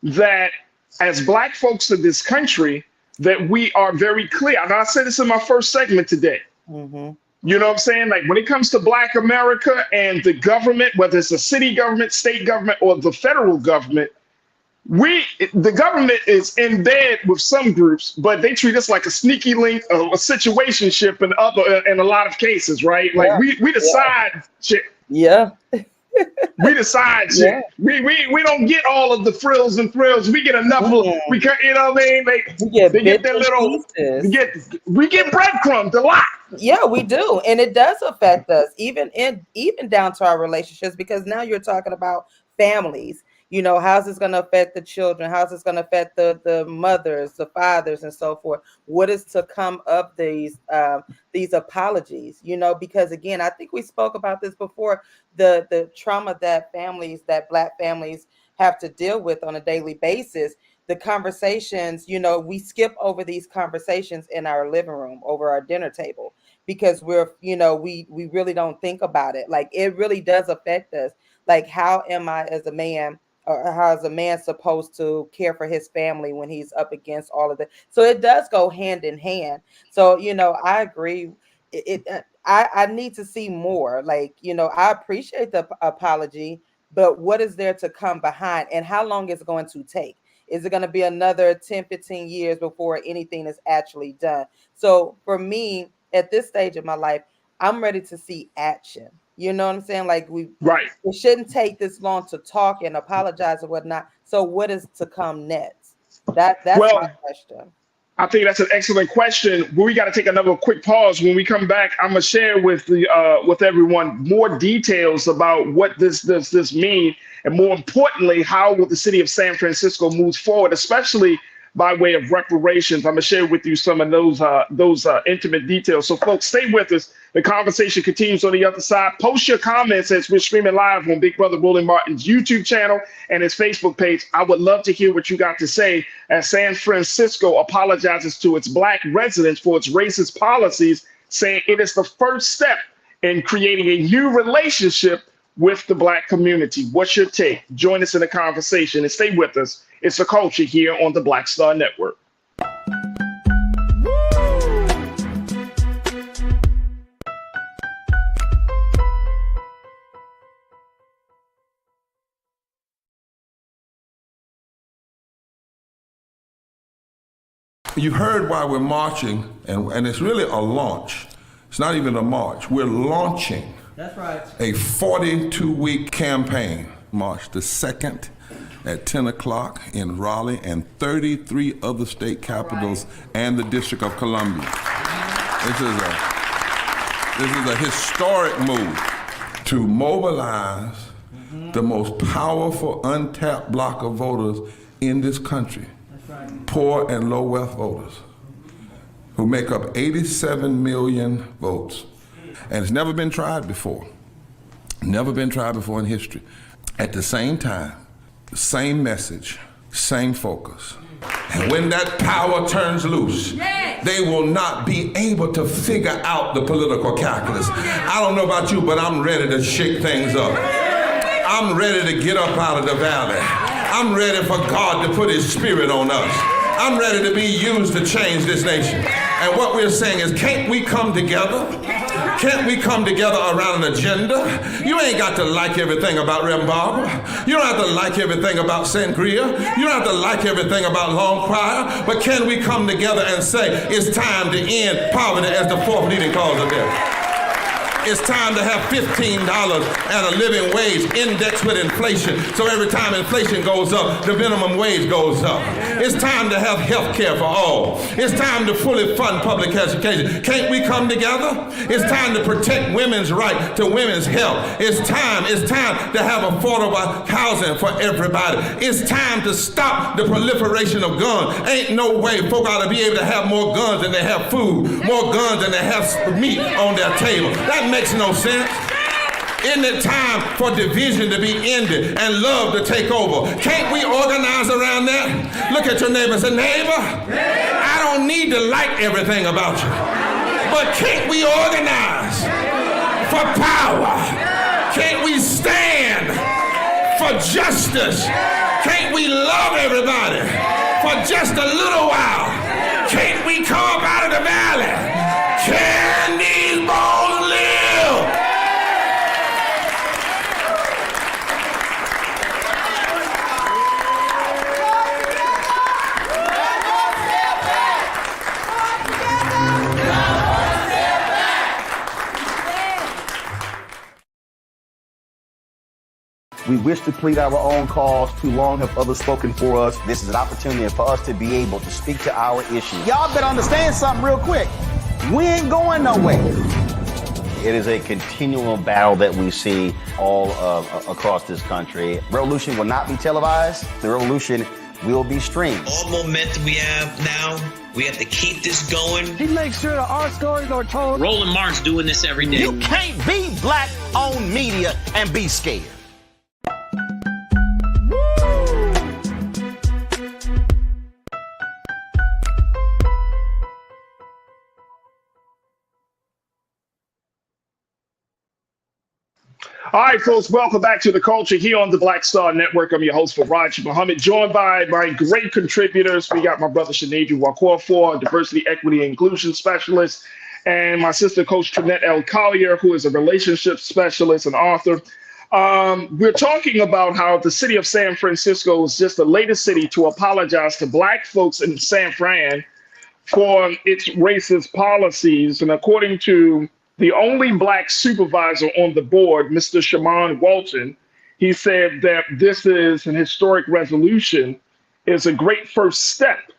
that as Black folks in this country, that we are very clear. And I said this in my first segment today. You know what I'm saying? Like when it comes to Black America and the government, whether it's the city government, state government, or the federal government, the government is in bed with some groups, but they treat us like a sneaky link, a situationship in a lot of cases, right? Like we decide shit. Yeah. We decide shit. We don't get all of the frills and thrills. We get enough of we can, you know what I mean? They get their little we get breadcrumbs a lot. Yeah, we do. And it does affect us, even down to our relationships, because now you're talking about families. You know, how's this going to affect the children? How's this going to affect the mothers, the fathers, and so forth? What is to come of these apologies? You know, because again, I think we spoke about this before, the trauma that Black families have to deal with on a daily basis. The conversations, you know, we skip over these conversations in our living room over our dinner table because we really don't think about it. Like it really does affect us. Like, how am I as a man? Or how is a man supposed to care for his family when he's up against all of that? So it does go hand in hand. So, you know, I agree. I need to see more. Like, you know, I appreciate the apology, but what is there to come behind, and how long is it going to take? Is it going to be another 10, 15 years before anything is actually done? So for me, at this stage of my life, I'm ready to see action. You know what I'm saying? Like we shouldn't take this long to talk and apologize or whatnot. So what is to come next? That's my question. I think that's an excellent question. We got to take another quick pause. When we come back, I'm gonna share with everyone more details about what this mean, and more importantly, how will the city of San Francisco moves forward, especially by way of reparations. I'm gonna share with you some of those intimate details. So folks, stay with us. The conversation continues on the other side. Post your comments as we're streaming live on Big Brother Roland Martin's YouTube channel and his Facebook page. I would love to hear what you got to say as San Francisco apologizes to its Black residents for its racist policies, saying it is the first step in creating a new relationship with the Black community. What's your take? Join us in the conversation and stay with us. It's The Culture here on the Black Star Network. You heard why we're marching, and it's really a launch. It's not even a march. We're launching a 42-week campaign. March the 2nd at 10 o'clock in Raleigh and 33 other state capitals and the District of Columbia. This is a historic move to mobilize the most powerful untapped block of voters in this country. Poor and low wealth voters who make up 87 million votes. And it's never been tried before. Never been tried before in history. At the same time, the same message, same focus. And when that power turns loose, they will not be able to figure out the political calculus. I don't know about you, but I'm ready to shake things up. I'm ready to get up out of the valley. I'm ready for God to put his spirit on us. I'm ready to be used to change this nation. And what we're saying is, can't we come together? Can't we come together around an agenda? You ain't got to like everything about Rem Barber. You don't have to like everything about Sangria. You don't have to like everything about Long Choir. But can we come together and say, it's time to end poverty as the fourth leading cause of death? It's time to have $15 and a living wage indexed with inflation. So every time inflation goes up, the minimum wage goes up. It's time to have health care for all. It's time to fully fund public education. Can't we come together? It's time to protect women's right to women's health. It's time to have affordable housing for everybody. It's time to stop the proliferation of guns. Ain't no way folk ought to be able to have more guns than they have food, more guns than they have meat on their table. That makes no sense. Isn't it time for division to be ended and love to take over? Can't we organize around that? Look at your neighbor and say, neighbor, I don't need to like everything about you, but can't we organize for power? Can't we stand for justice? Can't we love everybody for just a little while? Can't we come up out of the valley? Can these bones We wish to plead our own cause. Too long have others spoken for us. This is an opportunity for us to be able to speak to our issues. Y'all better understand something real quick. We ain't going nowhere. It is a continual battle that we see all across this country. Revolution will not be televised. The revolution will be streamed. All momentum we have now, we have to keep this going. He makes sure that our stories are told. Roland Martin's doing this every day. You can't be black-owned media and be scared. All right, folks, welcome back to The Culture here on the Black Star Network. I'm your host, Farajii Muhammad, joined by my great contributors. We got my brother, Sinead Wakorfor, Diversity, Equity, and Inclusion Specialist, and my sister, Coach Trinette L. Collier, who is a relationship specialist and author. We're talking about how the city of San Francisco is just the latest city to apologize to Black folks in San Fran for its racist policies. And according to the only Black supervisor on the board, Mr. Shaman Walton, he said that this is an historic resolution, is a great first step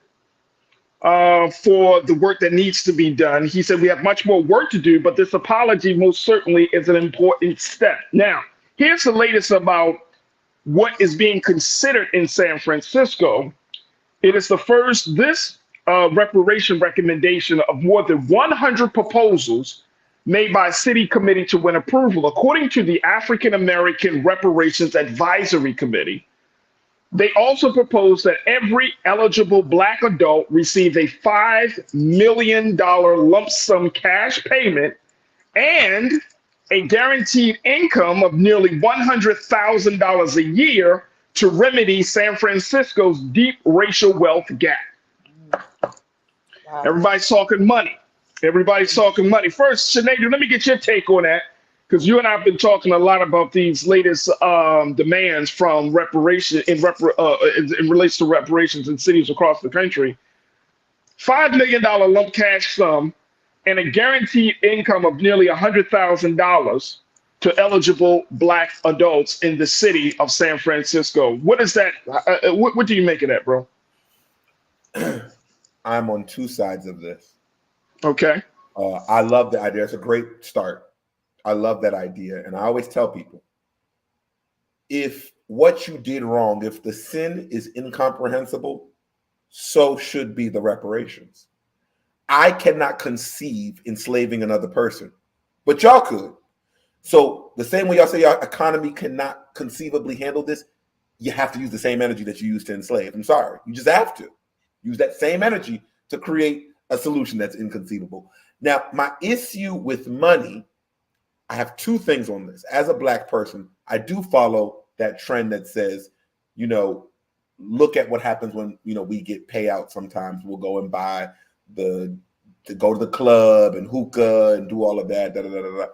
for the work that needs to be done. He said we have much more work to do, but this apology most certainly is an important step. Now, here's the latest about what is being considered in San Francisco. It is the first, this reparation recommendation of more than 100 proposals made by a city committee to win approval. According to the African American Reparations Advisory Committee, they also proposed that every eligible Black adult receive a $5 million lump sum cash payment and a guaranteed income of nearly $100,000 a year to remedy San Francisco's deep racial wealth gap. Wow. Everybody's talking money. Everybody's talking money. First, Sinead, let me get your take on that, because you and I have been talking a lot about these latest demands from reparation in relation to reparations in cities across the country. $5 million lump cash sum and a guaranteed income of nearly $100,000 to eligible Black adults in the city of San Francisco. What is that? What do you make of that, bro? I'm on two sides of this. Okay. I love the idea. It's a great start. I love that idea. And I always tell people, if what you did wrong, if the sin is incomprehensible, so should be the reparations. I cannot conceive enslaving another person, but y'all could. So the same way y'all say your economy cannot conceivably handle this, you have to use the same energy that you used to enslave. I'm sorry. You just have to use that same energy to create a solution that's inconceivable. Now, my issue with money, I have two things on this. As a Black person, I do follow that trend that says, you know, look at what happens when, you know, we get payouts. Sometimes we'll go and buy to go to the club and hookah and do all of that. Da, da, da, da, da.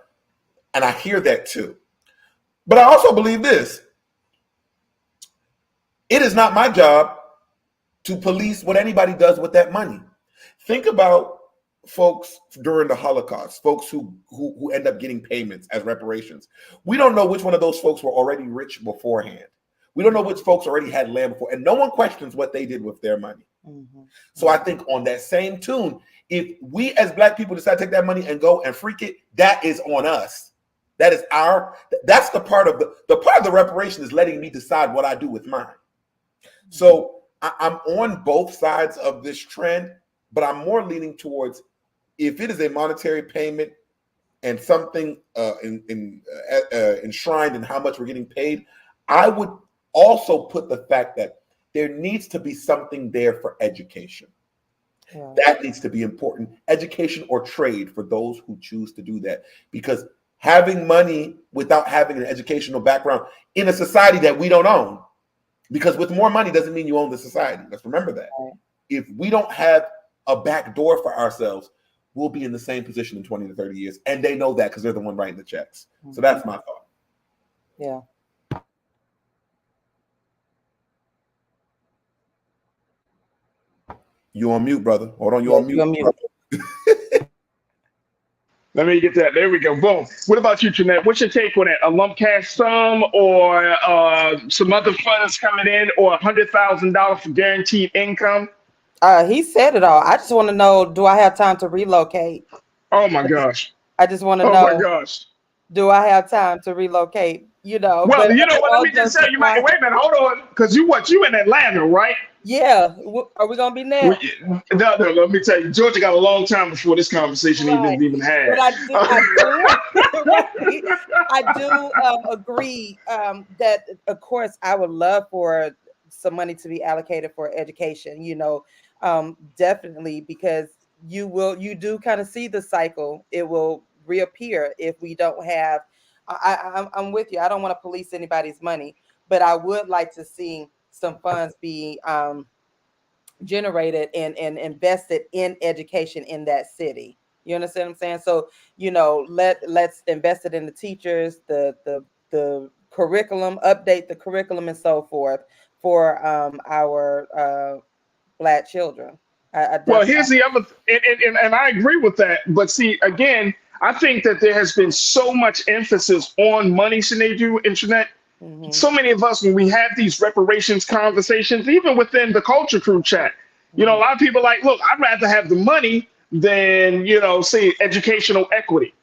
And I hear that too. But I also believe this. It is not my job to police what anybody does with that money. Think about folks during the Holocaust, folks who end up getting payments as reparations. We don't know which one of those folks were already rich beforehand. We don't know which folks already had land before, and no one questions what they did with their money. Mm-hmm. So I think on that same tune, if we as Black people decide to take that money and go and freak it, that is on us. That is that's the part of the reparation is letting me decide what I do with mine. Mm-hmm. So I'm on both sides of this trend, but I'm more leaning towards, if it is a monetary payment and something enshrined in how much we're getting paid, I would also put the fact that there needs to be something there for education. Yeah. That needs to be important. Education or trade for those who choose to do that. Because having money without having an educational background in a society that we don't own, because with more money doesn't mean you own the society. Let's remember that. Right. If we don't have a back door for ourselves, we'll be in the same position in 20 to 30 years. And they know that because they're the one writing the checks. Mm-hmm. So that's my thought. Yeah. You on mute, brother. Hold on, you on mute. All Let me get that. There we go. Boom. What about you, Jeanette? What's your take on that? A lump cash sum or some other funds coming in or $100,000 for guaranteed income? He said it all. I just want to know, do I have time to relocate? Oh my gosh. I just want to Oh know, my gosh. do I have time to relocate? You know, Well, but you know what? Let me just say, you might wait a minute, hold on, because you in Atlanta, right? Yeah. Are we gonna be there? No, let me tell you, Georgia got a long time before this conversation even had. But I do agree that, of course, I would love for some money to be allocated for education. You know, definitely, because you do kind of see the cycle. It will reappear if we don't have. I'm with you. I don't want to police anybody's money, but I would like to see some funds be generated and invested in education in that city. You understand what I'm saying? So, you know, let's invest it in the teachers, the curriculum, update the curriculum and so forth for our Black children. Well, here's the other, and I agree with that. But see, again, I think that there has been so much emphasis on money, Sinead, internet. So many of us, when we have these reparations conversations, even within the culture crew chat, you know, a lot of people are like, look, I'd rather have the money than, you know, say educational equity,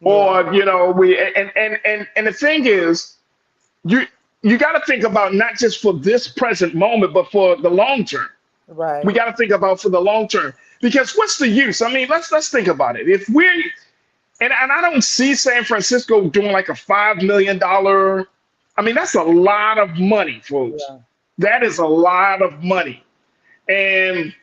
or, you know, and the thing is, you got to think about not just for this present moment, but for the long term. Right. We got to think about for the long term, because what's the use? I mean, let's think about it. If we're, and I don't see San Francisco doing like a $5 million. I mean, that's a lot of money, folks. Yeah. That is a lot of money. And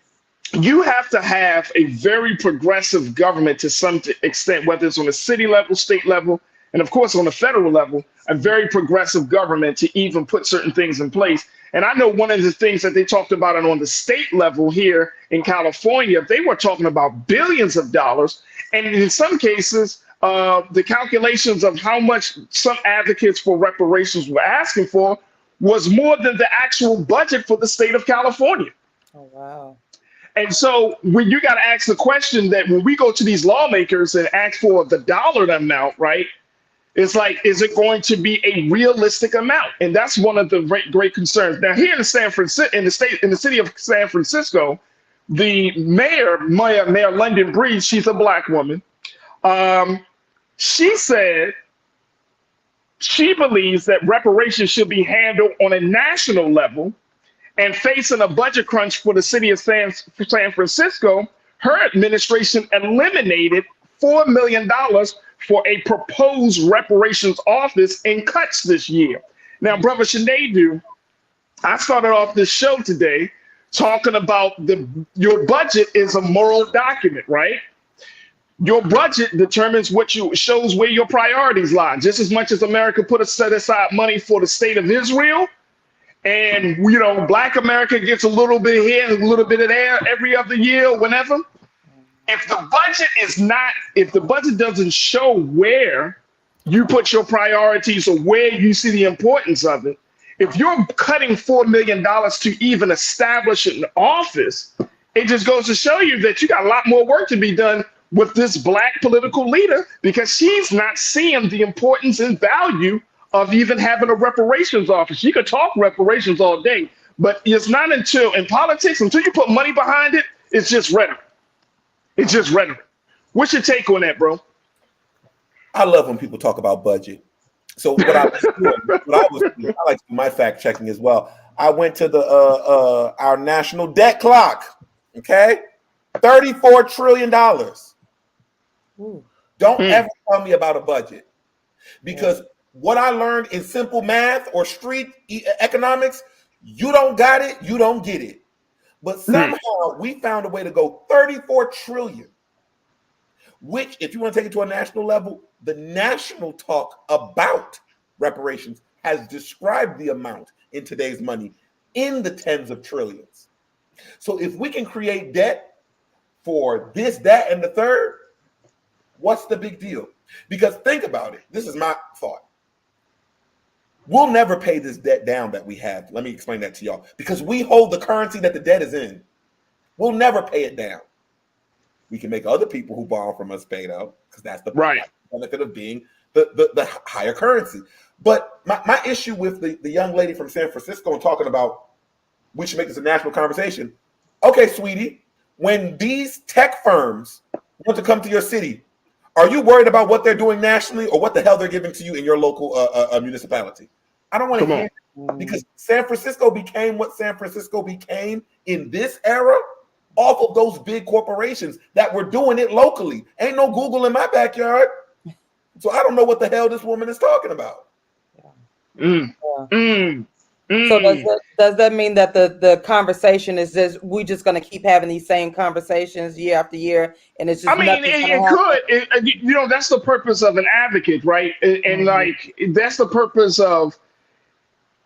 you have to have a very progressive government to some extent, whether it's on a city level, state level, and of course on the federal level, a very progressive government to even put certain things in place. And I know one of the things that they talked about on the state level here in California, they were talking about billions of dollars. And in some cases, the calculations of how much some advocates for reparations were asking for was more than the actual budget for the state of California. Oh, wow. And so when you got to ask the question that when we go to these lawmakers and ask for the dollar amount, right? It's like, is it going to be a realistic amount? And that's one of the great concerns. Now, here in San Francisco, in the city of San Francisco, the Mayor London Breed, she's a Black woman. She said she believes that reparations should be handled on a national level, and facing a budget crunch for the city of San Francisco, her administration eliminated $4 million for a proposed reparations office in cuts this year. Now, Brother Sinead, I started off this show today talking about your budget is a moral document, right? Your budget determines shows where your priorities lie. Just as much as America set aside money for the state of Israel, and you know, Black America gets a little bit here and a little bit of there every other year, whenever. If the budget doesn't show where you put your priorities or where you see the importance of it, if you're cutting $4 million to even establish an office, it just goes to show you that you got a lot more work to be done with this Black political leader, because she's not seeing the importance and value of even having a reparations office. You could talk reparations all day, but it's not until in politics, until you put money behind it, it's just rhetoric. It's just rhetoric. What's your take on that, bro? I love when people talk about budget. So what I was doing, I like to do my fact checking as well. I went to the our national debt clock. Okay, $34 trillion. Don't ever tell me about a budget, because what I learned in simple math or street economics, you don't got it, you don't get it. But somehow we found a way to go 34 trillion, which, if you want to take it to a national level, the national talk about reparations has described the amount in today's money in the tens of trillions. So if we can create debt for this, that, and the third, what's the big deal? Because think about it. This is my thought. We'll never pay this debt down that we have. Let me explain that to y'all. Because we hold the currency that the debt is in. We'll never pay it down. We can make other people who borrow from us paid out, because that's the benefit of being the higher currency. But my issue with the young lady from San Francisco and talking about we should make this a national conversation. Okay, sweetie, when these tech firms want to come to your city, are you worried about what they're doing nationally or what the hell they're giving to you in your local municipality? I don't want to hear it, because San Francisco became what San Francisco became in this era off of those big corporations that were doing it locally. Ain't no Google in my backyard. So I don't know what the hell this woman is talking about. So does that mean that the conversation is just we just going to keep having these same conversations year after year, and it's just I mean, it could. You know, that's the purpose of an advocate, right? And like that's the purpose of.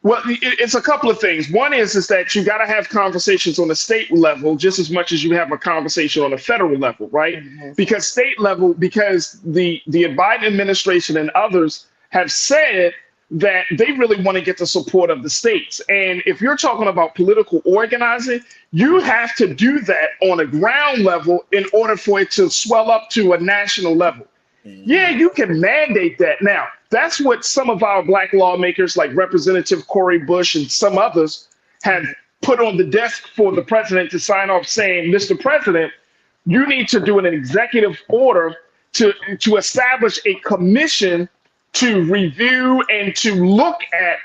Well, it's a couple of things. One is that you got to have conversations on the state level just as much as you have a conversation on a federal level, right? Because state level, because the Biden administration and others have said that they really want to get the support of the states. And if you're talking about political organizing, you have to do that on a ground level in order for it to swell up to a national level. Yeah, you can mandate that. Now, that's what some of our black lawmakers like Representative Cori Bush and some others have put on the desk for the president to sign off saying, Mr. President, you need to do an executive order to establish a commission to review and to look at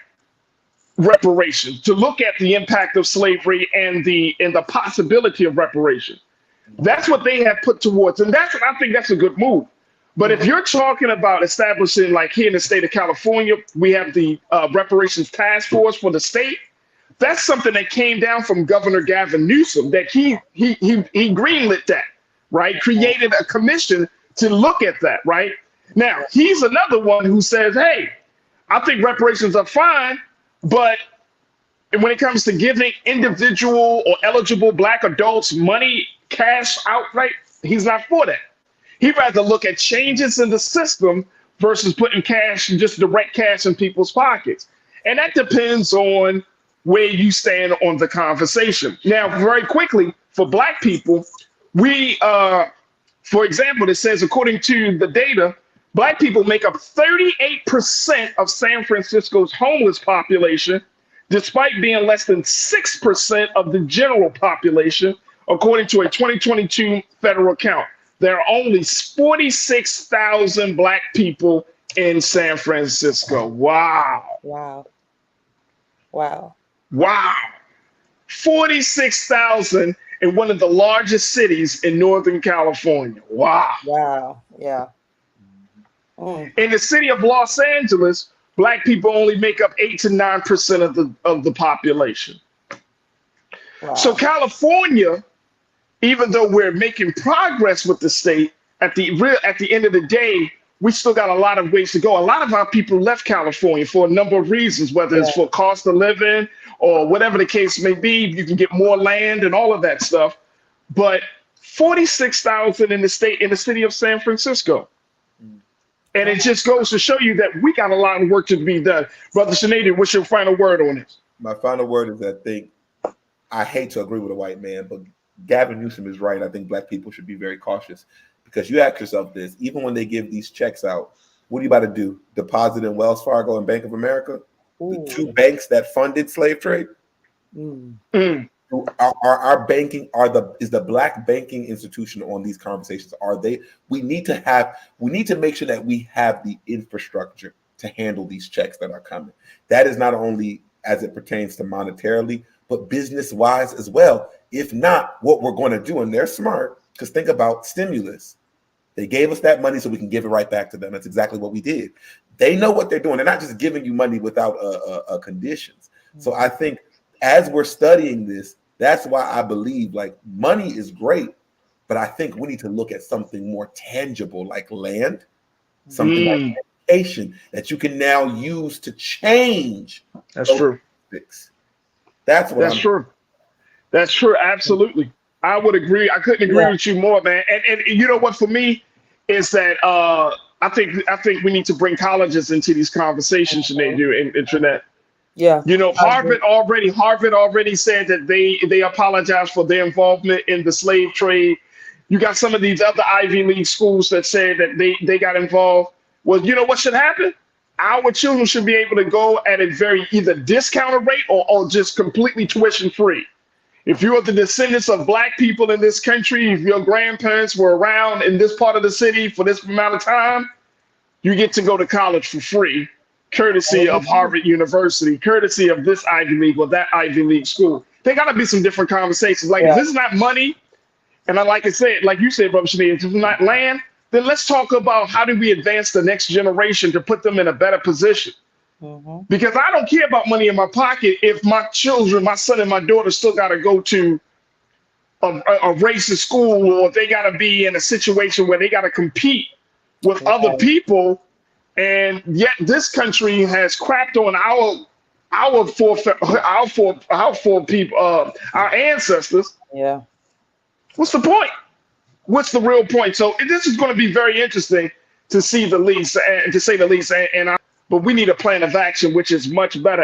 reparations, to look at the impact of slavery and the possibility of reparations. That's what they have put towards, and I think that's a good move. But if you're talking about establishing, like here in the state of California, we have the reparations task force for the state. That's something that came down from Governor Gavin Newsom, that he greenlit that, right? Created a commission to look at that, right? Now, he's another one who says, hey, I think reparations are fine, but when it comes to giving individual or eligible black adults money, cash outright, he's not for that. He'd rather look at changes in the system versus putting cash, just direct cash in people's pockets. And that depends on where you stand on the conversation. Now, very quickly, for black people, we, for example, it says, according to the data, black people make up 38% of San Francisco's homeless population, despite being less than 6% of the general population, according to a 2022 federal count. There are only 46,000 black people in San Francisco. Wow. Wow. Wow. Wow. 46,000 in one of the largest cities in Northern California. Wow. Wow. Yeah. In the city of Los Angeles, black people only make up 8 to 9% of the population. Wow. So California, even though we're making progress with the state, at the end of the day, we still got a lot of ways to go. A lot of our people left California for a number of reasons, whether it's for cost of living or whatever the case may be. You can get more land and all of that stuff. But 46,000 in the city of San Francisco. And it just goes to show you that we got a lot of work to be done. Brother Sinead, what's your final word on this? My final word is I hate to agree with a white man, but Gavin Newsom is right. I think black people should be very cautious, because you ask yourself this, even when they give these checks out, what are you about to do? Deposit in Wells Fargo and Bank of America? Ooh. The two banks that funded slave trade? Our banking is the black banking institution on these conversations? We need to make sure that we have the infrastructure to handle these checks that are coming. That is not only as it pertains to monetarily, but business wise as well. If not, what we're going to do, and they're smart, because think about stimulus. They gave us that money so we can give it right back to them. That's exactly what we did. They know what they're doing. They're not just giving you money without conditions. So I think as we're studying this, that's why I believe like money is great, but I think we need to look at something more tangible like land, something like education that you can now use to change. That's true. That's true. That's true. Absolutely. I would agree. I couldn't agree with you more, man. And you know what, for me, is that I think we need to bring colleges into these conversations, and they do internet. Yeah. You know, Harvard already said that they apologize for their involvement in the slave trade. You got some of these other Ivy League schools that say that they got involved. Well, you know what should happen? Our children should be able to go at a very either discounted rate or just completely tuition free. If you are the descendants of Black people in this country, if your grandparents were around in this part of the city for this amount of time, you get to go to college for free, courtesy of Harvard University, courtesy of this Ivy League or that Ivy League school. There got to be some different conversations. Like, if this is not money, and like I said, like you said, Brother Shani, if it's not land, then let's talk about how do we advance the next generation to put them in a better position. Because I don't care about money in my pocket if my children, my son and my daughter still got to go to a racist school, or if they got to be in a situation where they got to compete with other people. And yet this country has crapped on our ancestors. Yeah. What's the point? What's the real point? So this is going to be very interesting to see the least, and to say the least. But we need a plan of action, which is much better.